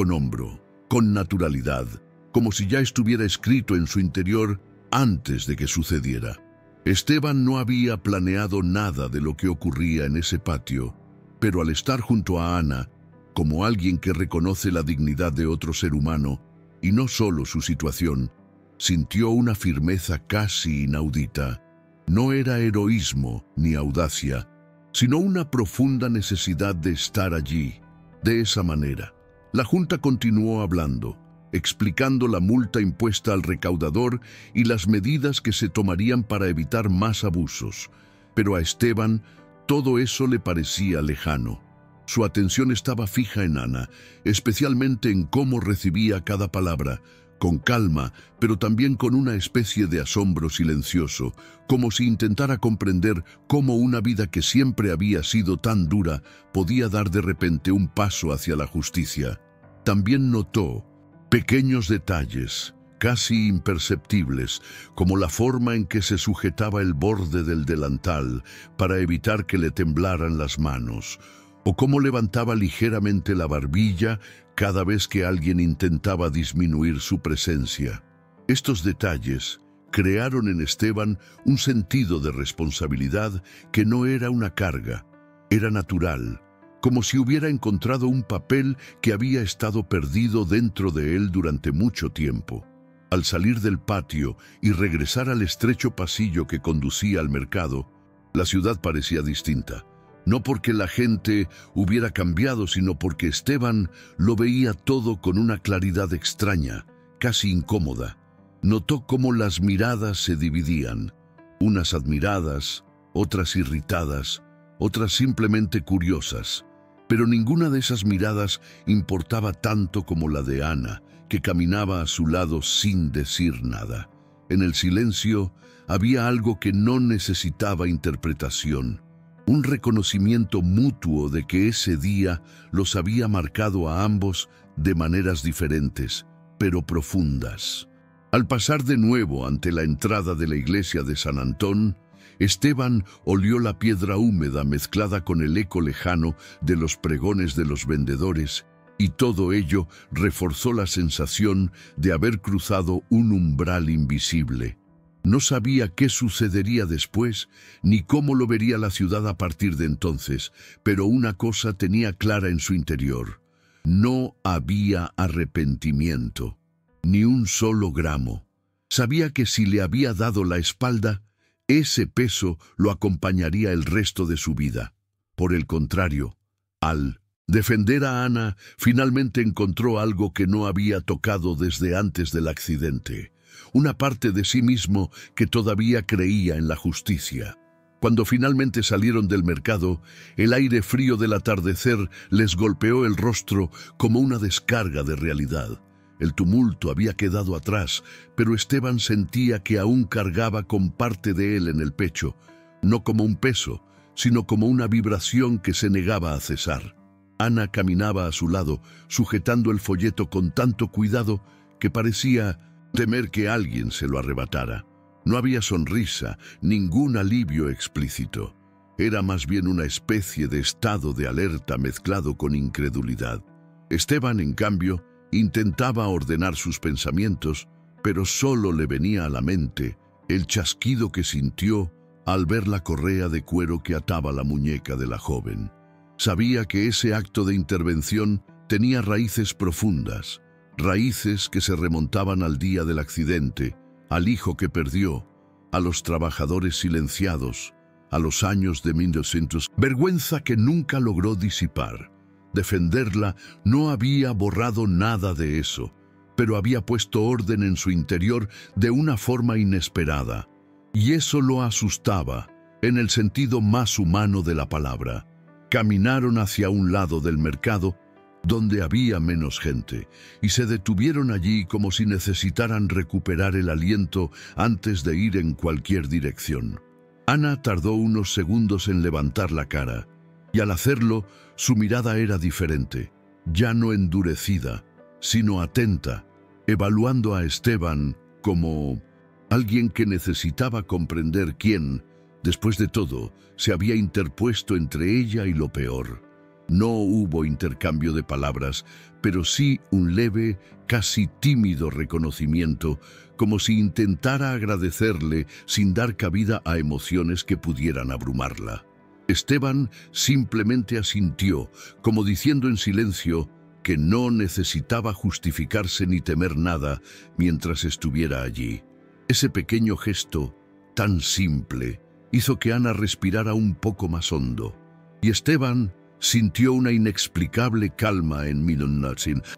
con naturalidad, como si ya estuviera escrito en su interior antes de que sucediera. Esteban no había planeado nada de lo que ocurría en ese patio, pero al estar junto a Ana, como alguien que reconoce la dignidad de otro ser humano, y no solo su situación, sintió una firmeza casi inaudita. No era heroísmo ni audacia, sino una profunda necesidad de estar allí, de esa manera. La Junta continuó hablando, explicando la multa impuesta al recaudador y las medidas que se tomarían para evitar más abusos. Pero a Esteban todo eso le parecía lejano. Su atención estaba fija en Ana, especialmente en cómo recibía cada palabra, con calma, pero también con una especie de asombro silencioso, como si intentara comprender cómo una vida que siempre había sido tan dura podía dar de repente un paso hacia la justicia. También notó pequeños detalles, casi imperceptibles, como la forma en que se sujetaba el borde del delantal para evitar que le temblaran las manos, o cómo levantaba ligeramente la barbilla cada vez que alguien intentaba disminuir su presencia. Estos detalles crearon en Esteban un sentido de responsabilidad que no era una carga, era natural, como si hubiera encontrado un papel que había estado perdido dentro de él durante mucho tiempo. Al salir del patio y regresar al estrecho pasillo que conducía al mercado, la ciudad parecía distinta. No porque la gente hubiera cambiado, sino porque Esteban lo veía todo con una claridad extraña, casi incómoda. Notó cómo las miradas se dividían, unas admiradas, otras irritadas, otras simplemente curiosas. Pero ninguna de esas miradas importaba tanto como la de Ana, que caminaba a su lado sin decir nada. En el silencio había algo que no necesitaba interpretación. Un reconocimiento mutuo de que ese día los había marcado a ambos de maneras diferentes, pero profundas. Al pasar de nuevo ante la entrada de la iglesia de San Antón, Esteban olió la piedra húmeda mezclada con el eco lejano de los pregones de los vendedores y todo ello reforzó la sensación de haber cruzado un umbral invisible. No sabía qué sucedería después, ni cómo lo vería la ciudad a partir de entonces, pero una cosa tenía clara en su interior: no había arrepentimiento, ni un solo gramo. Sabía que si le había dado la espalda, ese peso lo acompañaría el resto de su vida. Por el contrario, al defender a Ana, finalmente encontró algo que no había tocado desde antes del accidente: una parte de sí mismo que todavía creía en la justicia. Cuando finalmente salieron del mercado, el aire frío del atardecer les golpeó el rostro como una descarga de realidad. El tumulto había quedado atrás, pero Esteban sentía que aún cargaba con parte de él en el pecho, no como un peso, sino como una vibración que se negaba a cesar. Ana caminaba a su lado, sujetando el folleto con tanto cuidado que parecía temer que alguien se lo arrebatara. No había sonrisa, ningún alivio explícito. Era más bien una especie de estado de alerta mezclado con incredulidad. Esteban, en cambio, intentaba ordenar sus pensamientos, pero solo le venía a la mente el chasquido que sintió al ver la correa de cuero que ataba la muñeca de la joven. Sabía que ese acto de intervención tenía raíces profundas, raíces que se remontaban al día del accidente, al hijo que perdió, a los trabajadores silenciados, a los años de 1900. Vergüenza que nunca logró disipar. Defenderla no había borrado nada de eso, pero había puesto orden en su interior de una forma inesperada. Y eso lo asustaba, en el sentido más humano de la palabra. Caminaron hacia un lado del mercado, donde había menos gente, y se detuvieron allí como si necesitaran recuperar el aliento antes de ir en cualquier dirección. Ana tardó unos segundos en levantar la cara, y al hacerlo, su mirada era diferente, ya no endurecida, sino atenta, evaluando a Esteban como alguien que necesitaba comprender quién, después de todo, se había interpuesto entre ella y lo peor. No hubo intercambio de palabras, pero sí un leve, casi tímido reconocimiento, como si intentara agradecerle sin dar cabida a emociones que pudieran abrumarla. Esteban simplemente asintió, como diciendo en silencio que no necesitaba justificarse ni temer nada mientras estuviera allí. Ese pequeño gesto, tan simple, hizo que Ana respirara un poco más hondo, y Esteban sintió una inexplicable calma en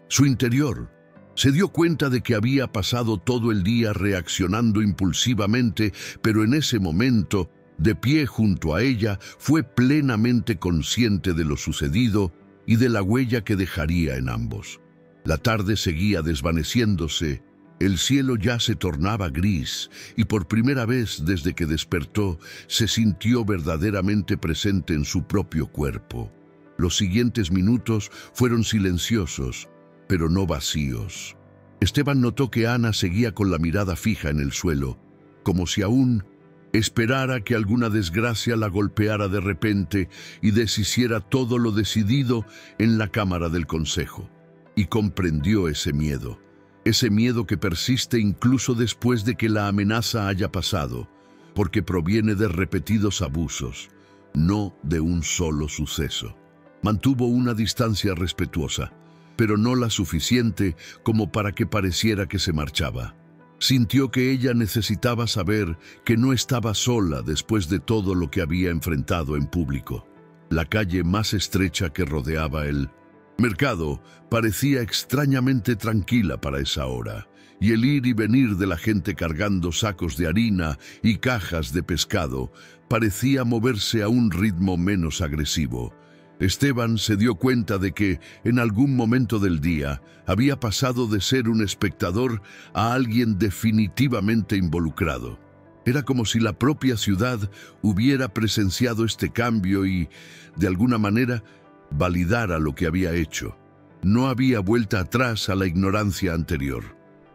su interior. Se dio cuenta de que había pasado todo el día reaccionando impulsivamente, pero en ese momento, de pie junto a ella, fue plenamente consciente de lo sucedido y de la huella que dejaría en ambos. La tarde seguía desvaneciéndose, el cielo ya se tornaba gris, y por primera vez desde que despertó, se sintió verdaderamente presente en su propio cuerpo. Los siguientes minutos fueron silenciosos, pero no vacíos. Esteban notó que Ana seguía con la mirada fija en el suelo, como si aún esperara que alguna desgracia la golpeara de repente y deshiciera todo lo decidido en la cámara del consejo. Y comprendió ese miedo que persiste incluso después de que la amenaza haya pasado, porque proviene de repetidos abusos, no de un solo suceso. Mantuvo una distancia respetuosa, pero no la suficiente como para que pareciera que se marchaba. Sintió que ella necesitaba saber que no estaba sola después de todo lo que había enfrentado en público. La calle más estrecha que rodeaba el mercado parecía extrañamente tranquila para esa hora, y el ir y venir de la gente cargando sacos de harina y cajas de pescado parecía moverse a un ritmo menos agresivo. Esteban se dio cuenta de que, en algún momento del día, había pasado de ser un espectador a alguien definitivamente involucrado. Era como si la propia ciudad hubiera presenciado este cambio y, de alguna manera, validara lo que había hecho. No había vuelta atrás a la ignorancia anterior.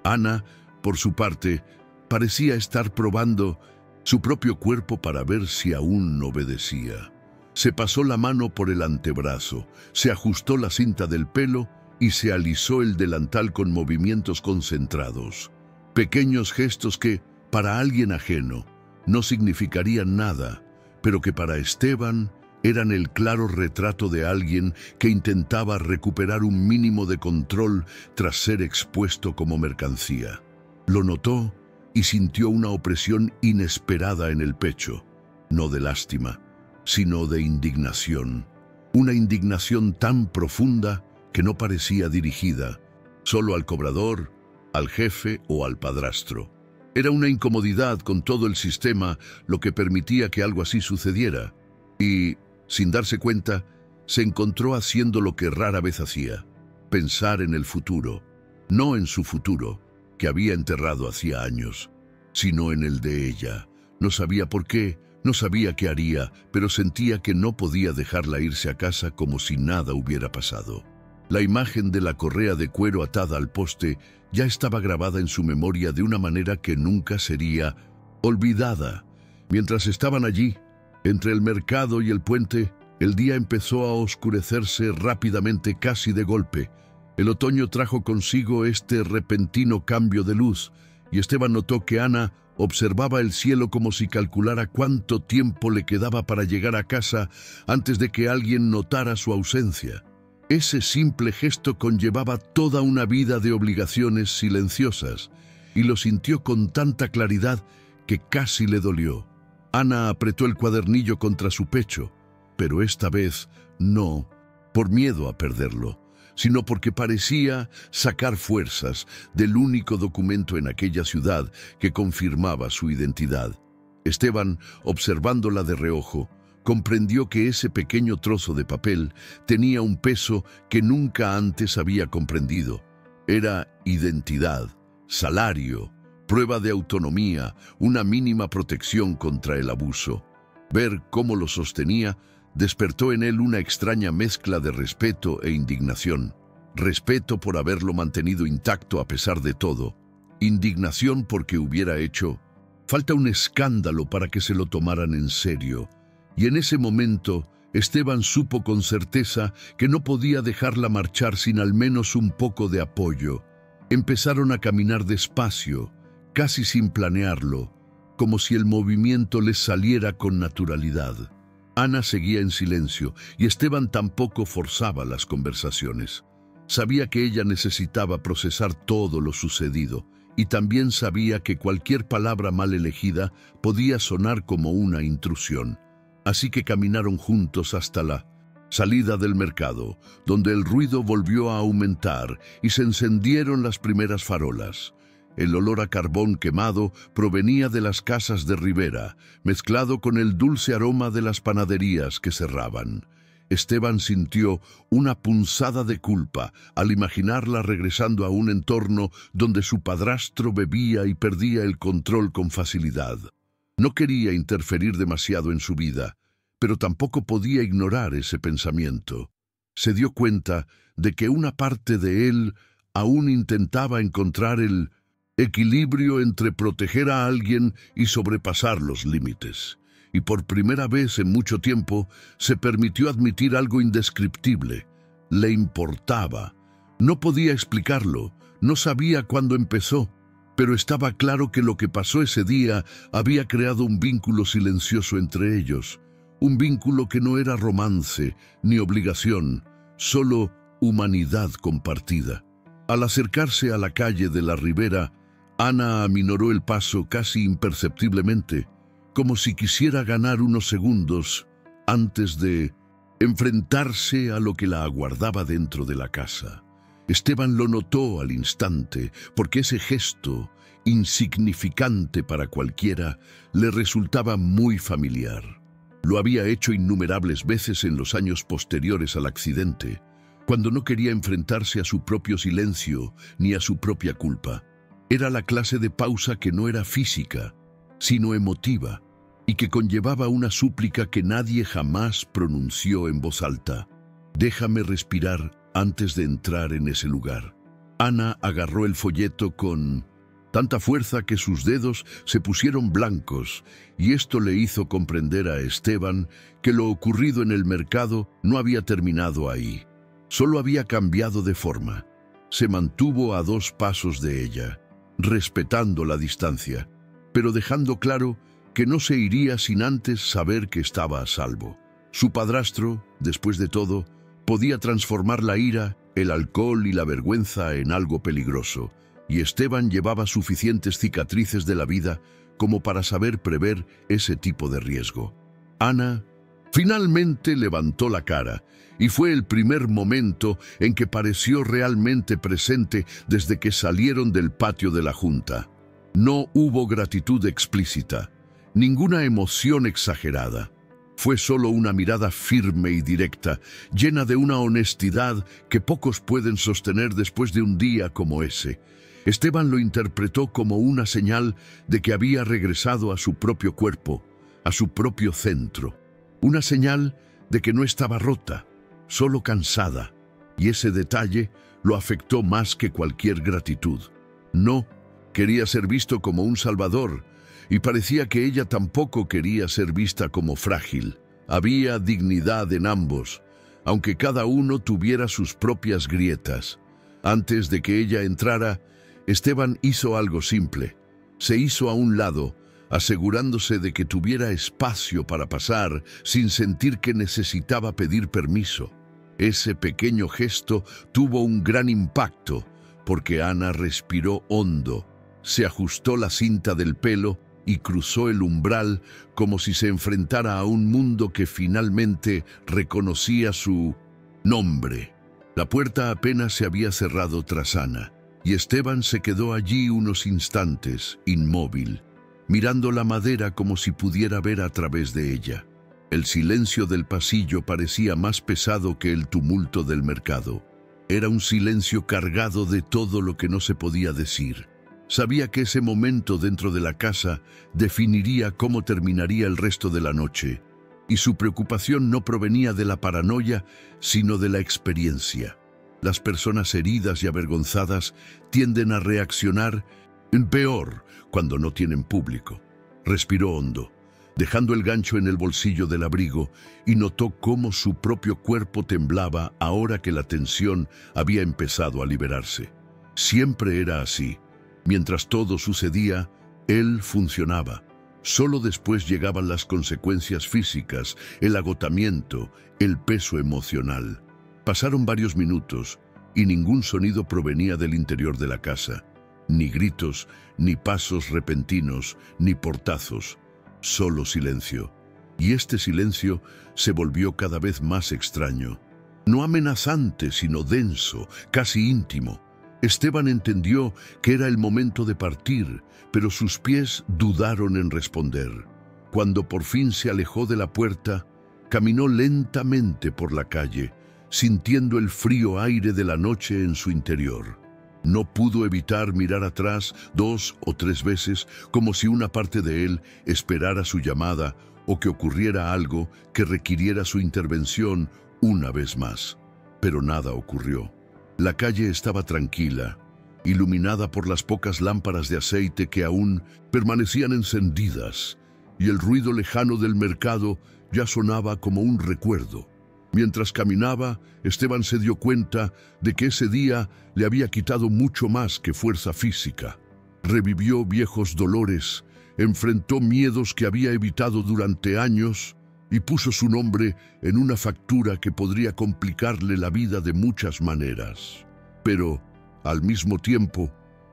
Ana, por su parte, parecía estar probando su propio cuerpo para ver si aún obedecía. Se pasó la mano por el antebrazo, se ajustó la cinta del pelo y se alisó el delantal con movimientos concentrados. Pequeños gestos que, para alguien ajeno, no significarían nada, pero que para Esteban eran el claro retrato de alguien que intentaba recuperar un mínimo de control tras ser expuesto como mercancía. Lo notó y sintió una opresión inesperada en el pecho, no de lástima, sino de indignación. Una indignación tan profunda que no parecía dirigida solo al cobrador, al jefe o al padrastro. Era una incomodidad con todo el sistema lo que permitía que algo así sucediera, y, sin darse cuenta, se encontró haciendo lo que rara vez hacía: pensar en el futuro, no en su futuro, que había enterrado hacía años, sino en el de ella. No sabía por qué, no sabía qué haría, pero sentía que no podía dejarla irse a casa como si nada hubiera pasado. La imagen de la correa de cuero atada al poste ya estaba grabada en su memoria de una manera que nunca sería olvidada. Mientras estaban allí, entre el mercado y el puente, el día empezó a oscurecerse rápidamente, casi de golpe. El otoño trajo consigo este repentino cambio de luz, y Esteban notó que Ana observaba el cielo como si calculara cuánto tiempo le quedaba para llegar a casa antes de que alguien notara su ausencia. Ese simple gesto conllevaba toda una vida de obligaciones silenciosas, y lo sintió con tanta claridad que casi le dolió. Ana apretó el cuadernillo contra su pecho, pero esta vez no por miedo a perderlo, sino porque parecía sacar fuerzas del único documento en aquella ciudad que confirmaba su identidad. Esteban, observándola de reojo, comprendió que ese pequeño trozo de papel tenía un peso que nunca antes había comprendido. Era identidad, salario, prueba de autonomía, una mínima protección contra el abuso. Ver cómo lo sostenía despertó en él una extraña mezcla de respeto e indignación. Respeto por haberlo mantenido intacto a pesar de todo. Indignación porque hubiera hecho falta un escándalo para que se lo tomaran en serio. Y en ese momento, Esteban supo con certeza que no podía dejarla marchar sin al menos un poco de apoyo. Empezaron a caminar despacio, casi sin planearlo, como si el movimiento les saliera con naturalidad. Ana seguía en silencio y Esteban tampoco forzaba las conversaciones. Sabía que ella necesitaba procesar todo lo sucedido, y también sabía que cualquier palabra mal elegida podía sonar como una intrusión. Así que caminaron juntos hasta la salida del mercado, donde el ruido volvió a aumentar y se encendieron las primeras farolas. El olor a carbón quemado provenía de las casas de Rivera, mezclado con el dulce aroma de las panaderías que cerraban. Esteban sintió una punzada de culpa al imaginarla regresando a un entorno donde su padrastro bebía y perdía el control con facilidad. No quería interferir demasiado en su vida, pero tampoco podía ignorar ese pensamiento. Se dio cuenta de que una parte de él aún intentaba encontrar el equilibrio entre proteger a alguien y sobrepasar los límites. Y por primera vez en mucho tiempo se permitió admitir algo indescriptible. Le importaba. No podía explicarlo, no sabía cuándo empezó, pero estaba claro que lo que pasó ese día había creado un vínculo silencioso entre ellos. Un vínculo que no era romance ni obligación, solo humanidad compartida. Al acercarse a la calle de la Ribera, Ana aminoró el paso casi imperceptiblemente, como si quisiera ganar unos segundos antes de enfrentarse a lo que la aguardaba dentro de la casa. Esteban lo notó al instante, porque ese gesto, insignificante para cualquiera, le resultaba muy familiar. Lo había hecho innumerables veces en los años posteriores al accidente, cuando no quería enfrentarse a su propio silencio ni a su propia culpa. Era la clase de pausa que no era física, sino emotiva, y que conllevaba una súplica que nadie jamás pronunció en voz alta. «Déjame respirar antes de entrar en ese lugar». Ana agarró el folleto con tanta fuerza que sus dedos se pusieron blancos, y esto le hizo comprender a Esteban que lo ocurrido en el mercado no había terminado ahí. Solo había cambiado de forma. Se mantuvo a 2 pasos de ella, respetando la distancia, pero dejando claro que no se iría sin antes saber que estaba a salvo. Su padrastro, después de todo, podía transformar la ira, el alcohol y la vergüenza en algo peligroso, y Esteban llevaba suficientes cicatrices de la vida como para saber prever ese tipo de riesgo. Ana finalmente levantó la cara, y fue el primer momento en que pareció realmente presente desde que salieron del patio de la junta. No hubo gratitud explícita, ninguna emoción exagerada. Fue solo una mirada firme y directa, llena de una honestidad que pocos pueden sostener después de un día como ese. Esteban lo interpretó como una señal de que había regresado a su propio cuerpo, a su propio centro. Una señal de que no estaba rota, solo cansada, y ese detalle lo afectó más que cualquier gratitud. No quería ser visto como un salvador, y parecía que ella tampoco quería ser vista como frágil. Había dignidad en ambos, aunque cada uno tuviera sus propias grietas. Antes de que ella entrara, Esteban hizo algo simple. Se hizo a un lado, asegurándose de que tuviera espacio para pasar sin sentir que necesitaba pedir permiso. Ese pequeño gesto tuvo un gran impacto, porque Ana respiró hondo, se ajustó la cinta del pelo y cruzó el umbral como si se enfrentara a un mundo que finalmente reconocía su nombre. La puerta apenas se había cerrado tras Ana, y Esteban se quedó allí unos instantes, inmóvil, mirando la madera como si pudiera ver a través de ella. El silencio del pasillo parecía más pesado que el tumulto del mercado. Era un silencio cargado de todo lo que no se podía decir. Sabía que ese momento dentro de la casa definiría cómo terminaría el resto de la noche, y su preocupación no provenía de la paranoia, sino de la experiencia. Las personas heridas y avergonzadas tienden a reaccionar peor cuando no tienen público. Respiró hondo, dejando el gancho en el bolsillo del abrigo, y notó cómo su propio cuerpo temblaba ahora que la tensión había empezado a liberarse. Siempre era así. Mientras todo sucedía, él funcionaba. Solo después llegaban las consecuencias físicas, el agotamiento, el peso emocional. Pasaron varios minutos y ningún sonido provenía del interior de la casa. Ni gritos, ni pasos repentinos, ni portazos. Solo silencio. Y este silencio se volvió cada vez más extraño. No amenazante, sino denso, casi íntimo. Esteban entendió que era el momento de partir, pero sus pies dudaron en responder. Cuando por fin se alejó de la puerta, caminó lentamente por la calle, sintiendo el frío aire de la noche en su interior. No pudo evitar mirar atrás 2 o 3 veces, como si una parte de él esperara su llamada o que ocurriera algo que requiriera su intervención una vez más. Pero nada ocurrió. La calle estaba tranquila, iluminada por las pocas lámparas de aceite que aún permanecían encendidas, y el ruido lejano del mercado ya sonaba como un recuerdo. Mientras caminaba, Esteban se dio cuenta de que ese día le había quitado mucho más que fuerza física. Revivió viejos dolores, enfrentó miedos que había evitado durante años y puso su nombre en una factura que podría complicarle la vida de muchas maneras. Pero, al mismo tiempo,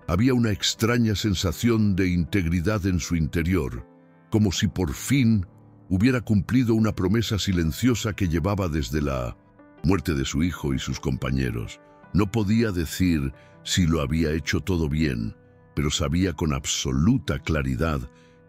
había una extraña sensación de integridad en su interior, como si por fin hubiera cumplido una promesa silenciosa que llevaba desde la muerte de su hijo y sus compañeros. No podía decir si lo había hecho todo bien, pero sabía con absoluta claridad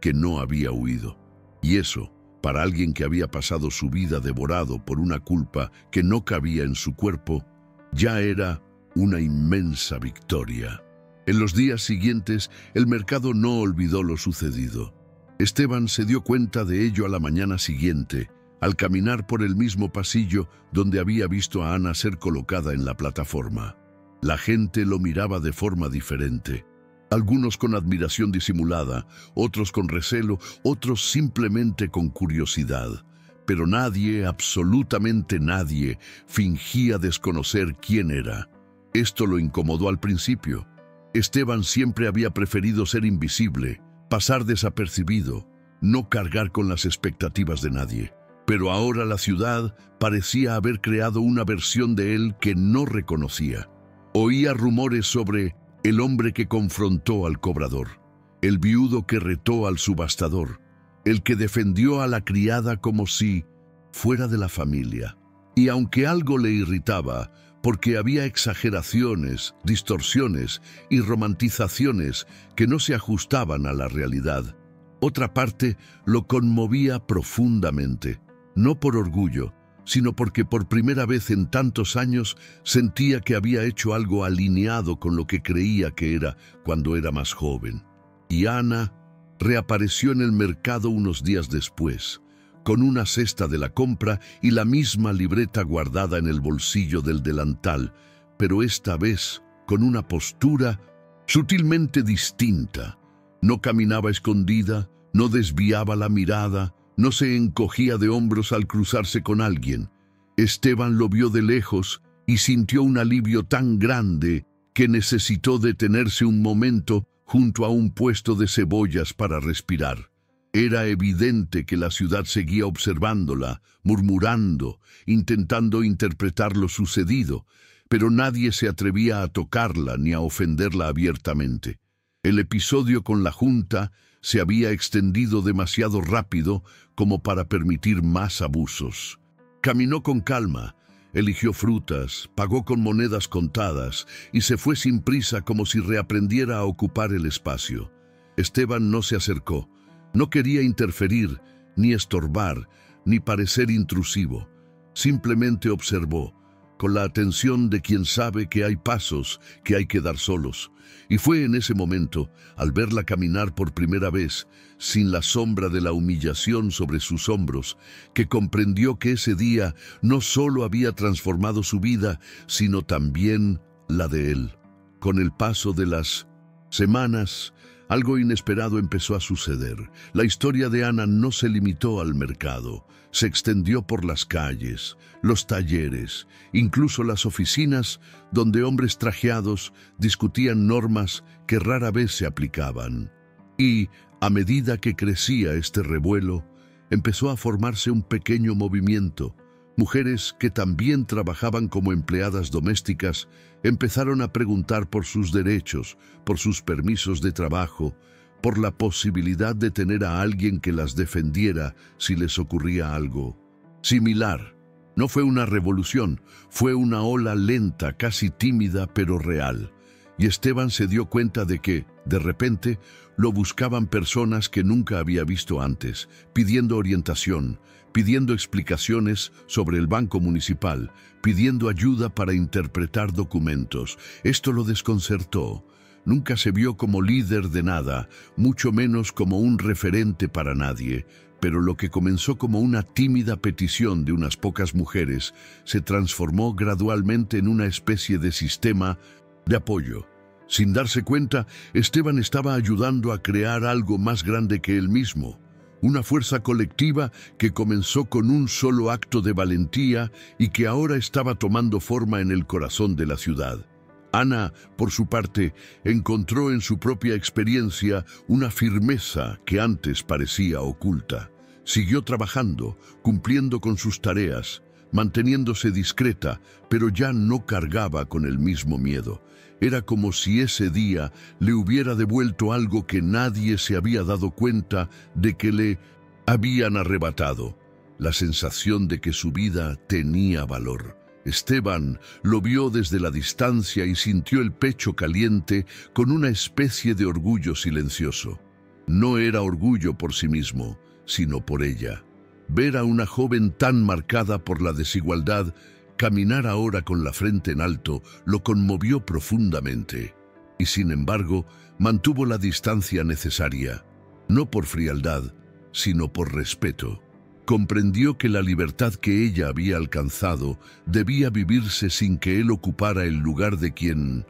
que no había huido. Y eso, para alguien que había pasado su vida devorado por una culpa que no cabía en su cuerpo, ya era una inmensa victoria. En los días siguientes, el mercado no olvidó lo sucedido. Esteban se dio cuenta de ello a la mañana siguiente, al caminar por el mismo pasillo donde había visto a Ana ser colocada en la plataforma. La gente lo miraba de forma diferente. Algunos con admiración disimulada, otros con recelo, otros simplemente con curiosidad. pero nadie, absolutamente nadie, fingía desconocer quién era. Esto lo incomodó al principio. Esteban siempre había preferido ser invisible, pasar desapercibido, no cargar con las expectativas de nadie. Pero ahora la ciudad parecía haber creado una versión de él que no reconocía. Oía rumores sobre el hombre que confrontó al cobrador, el viudo que retó al subastador, el que defendió a la criada como si fuera de la familia. Y aunque algo le irritaba, porque había exageraciones, distorsiones y romantizaciones que no se ajustaban a la realidad, otra parte lo conmovía profundamente, no por orgullo, sino porque por primera vez en tantos años sentía que había hecho algo alineado con lo que creía que era cuando era más joven. Y Ana reapareció en el mercado unos días después, con una cesta de la compra y la misma libreta guardada en el bolsillo del delantal, pero esta vez con una postura sutilmente distinta. No caminaba escondida, no desviaba la mirada, no se encogía de hombros al cruzarse con alguien. Esteban lo vio de lejos y sintió un alivio tan grande que necesitó detenerse un momento junto a un puesto de cebollas para respirar. Era evidente que la ciudad seguía observándola, murmurando, intentando interpretar lo sucedido, pero nadie se atrevía a tocarla ni a ofenderla abiertamente. El episodio con la junta se había extendido demasiado rápido como para permitir más abusos. Caminó con calma, eligió frutas, pagó con monedas contadas y se fue sin prisa como si reaprendiera a ocupar el espacio. Esteban no se acercó, no quería interferir, ni estorbar, ni parecer intrusivo. Simplemente observó, con la atención de quien sabe que hay pasos que hay que dar solos. Y fue en ese momento, al verla caminar por primera vez, sin la sombra de la humillación sobre sus hombros, que comprendió que ese día no solo había transformado su vida, sino también la de él. Con el paso de las semanas, algo inesperado empezó a suceder. La historia de Ana no se limitó al mercado, se extendió por las calles, los talleres, incluso las oficinas donde hombres trajeados discutían normas que rara vez se aplicaban. Y, a medida que crecía este revuelo, empezó a formarse un pequeño movimiento. Mujeres que también trabajaban como empleadas domésticas empezaron a preguntar por sus derechos, por sus permisos de trabajo, por la posibilidad de tener a alguien que las defendiera si les ocurría algo similar. No fue una revolución, fue una ola lenta, casi tímida, pero real. Y Esteban se dio cuenta de que, de repente, lo buscaban personas que nunca había visto antes, pidiendo orientación, pidiendo explicaciones sobre el banco municipal, pidiendo ayuda para interpretar documentos. Esto lo desconcertó. Nunca se vio como líder de nada, mucho menos como un referente para nadie, pero lo que comenzó como una tímida petición de unas pocas mujeres se transformó gradualmente en una especie de sistema de apoyo. Sin darse cuenta, Esteban estaba ayudando a crear algo más grande que él mismo, una fuerza colectiva que comenzó con un solo acto de valentía y que ahora estaba tomando forma en el corazón de la ciudad. Ana, por su parte, encontró en su propia experiencia una firmeza que antes parecía oculta. Siguió trabajando, cumpliendo con sus tareas, manteniéndose discreta, pero ya no cargaba con el mismo miedo. Era como si ese día le hubiera devuelto algo que nadie se había dado cuenta de que le habían arrebatado, la sensación de que su vida tenía valor. Esteban lo vio desde la distancia y sintió el pecho caliente con una especie de orgullo silencioso. No era orgullo por sí mismo, sino por ella. Ver a una joven tan marcada por la desigualdad caminar ahora con la frente en alto lo conmovió profundamente. Y sin embargo, mantuvo la distancia necesaria, no por frialdad, sino por respeto. Comprendió que la libertad que ella había alcanzado debía vivirse sin que él ocupara el lugar de quien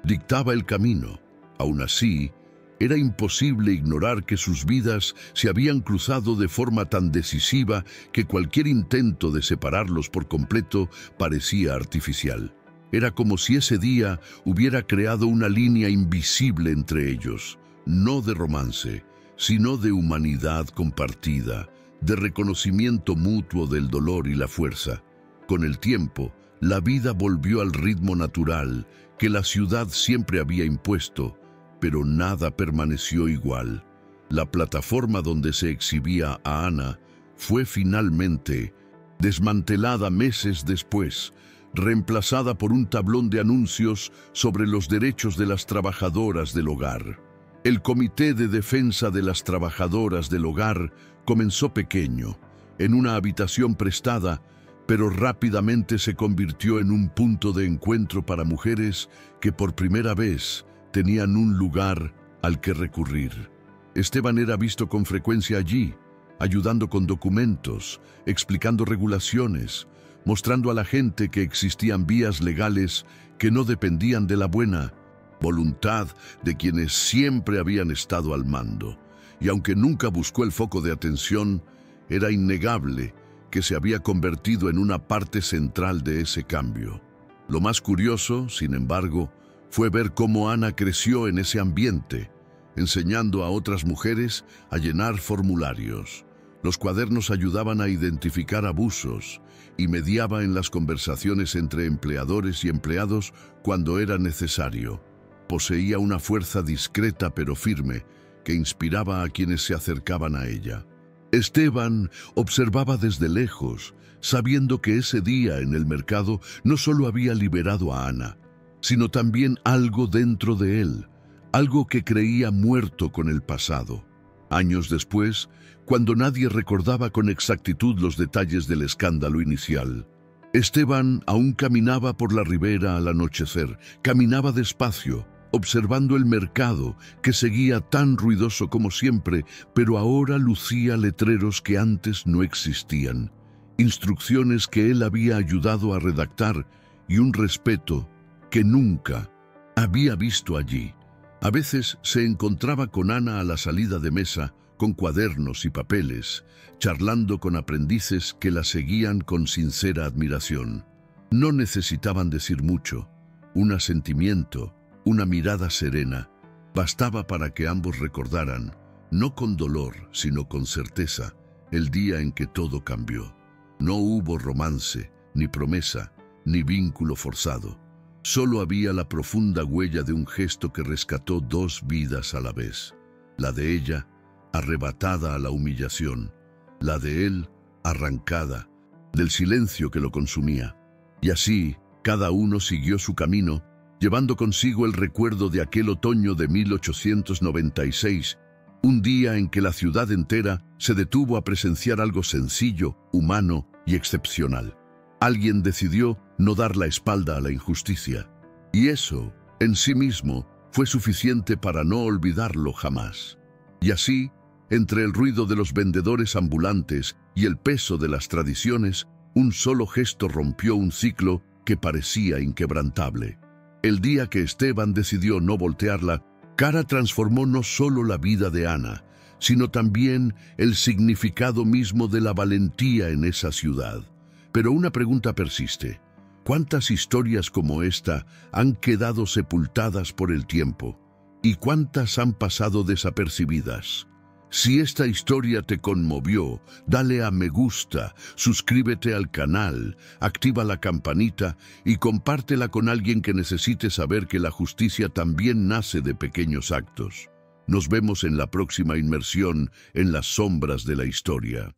dictaba el camino. Aún así, Era imposible ignorar que sus vidas se habían cruzado de forma tan decisiva que cualquier intento de separarlos por completo parecía artificial. Era como si ese día hubiera creado una línea invisible entre ellos, no de romance, sino de humanidad compartida, de reconocimiento mutuo del dolor y la fuerza. Con el tiempo, la vida volvió al ritmo natural que la ciudad siempre había impuesto, pero nada permaneció igual. La plataforma donde se exhibía a Ana fue finalmente desmantelada meses después, reemplazada por un tablón de anuncios sobre los derechos de las trabajadoras del hogar. El Comité de Defensa de las Trabajadoras del Hogar comenzó pequeño, en una habitación prestada, pero rápidamente se convirtió en un punto de encuentro para mujeres que por primera vez tenían un lugar al que recurrir. Esteban era visto con frecuencia allí, ayudando con documentos, explicando regulaciones, mostrando a la gente que existían vías legales que no dependían de la buena voluntad de quienes siempre habían estado al mando. Y aunque nunca buscó el foco de atención, era innegable que se había convertido en una parte central de ese cambio. Lo más curioso, sin embargo, fue ver cómo Ana creció en ese ambiente, enseñando a otras mujeres a llenar formularios. Los cuadernos ayudaban a identificar abusos y mediaba en las conversaciones entre empleadores y empleados cuando era necesario. Poseía una fuerza discreta pero firme que inspiraba a quienes se acercaban a ella. Esteban observaba desde lejos, sabiendo que ese día en el mercado no solo había liberado a Ana, sino también algo dentro de él, algo que creía muerto con el pasado. Años después, cuando nadie recordaba con exactitud los detalles del escándalo inicial, Esteban aún caminaba por la ribera al anochecer, caminaba despacio, observando el mercado que seguía tan ruidoso como siempre, pero ahora lucía letreros que antes no existían, instrucciones que él había ayudado a redactar y un respeto que nunca había visto allí. A veces se encontraba con Ana a la salida de mesa, con cuadernos y papeles, charlando con aprendices que la seguían con sincera admiración. No necesitaban decir mucho, un asentimiento, una mirada serena, bastaba para que ambos recordaran, no con dolor, sino con certeza, el día en que todo cambió. No hubo romance, ni promesa, ni vínculo forzado. Solo había la profunda huella de un gesto que rescató dos vidas a la vez. La de ella, arrebatada a la humillación. La de él, arrancada del silencio que lo consumía. Y así, cada uno siguió su camino, llevando consigo el recuerdo de aquel otoño de 1896, un día en que la ciudad entera se detuvo a presenciar algo sencillo, humano y excepcional. Alguien decidió no dar la espalda a la injusticia, y eso, en sí mismo, fue suficiente para no olvidarlo jamás. Y así, entre el ruido de los vendedores ambulantes y el peso de las tradiciones, un solo gesto rompió un ciclo que parecía inquebrantable. El día que Esteban decidió no voltear la cara transformó no solo la vida de Ana, sino también el significado mismo de la valentía en esa ciudad. Pero una pregunta persiste. ¿Cuántas historias como esta han quedado sepultadas por el tiempo? ¿Y cuántas han pasado desapercibidas? Si esta historia te conmovió, dale a me gusta, suscríbete al canal, activa la campanita y compártela con alguien que necesite saber que la justicia también nace de pequeños actos. Nos vemos en la próxima inmersión en las sombras de la historia.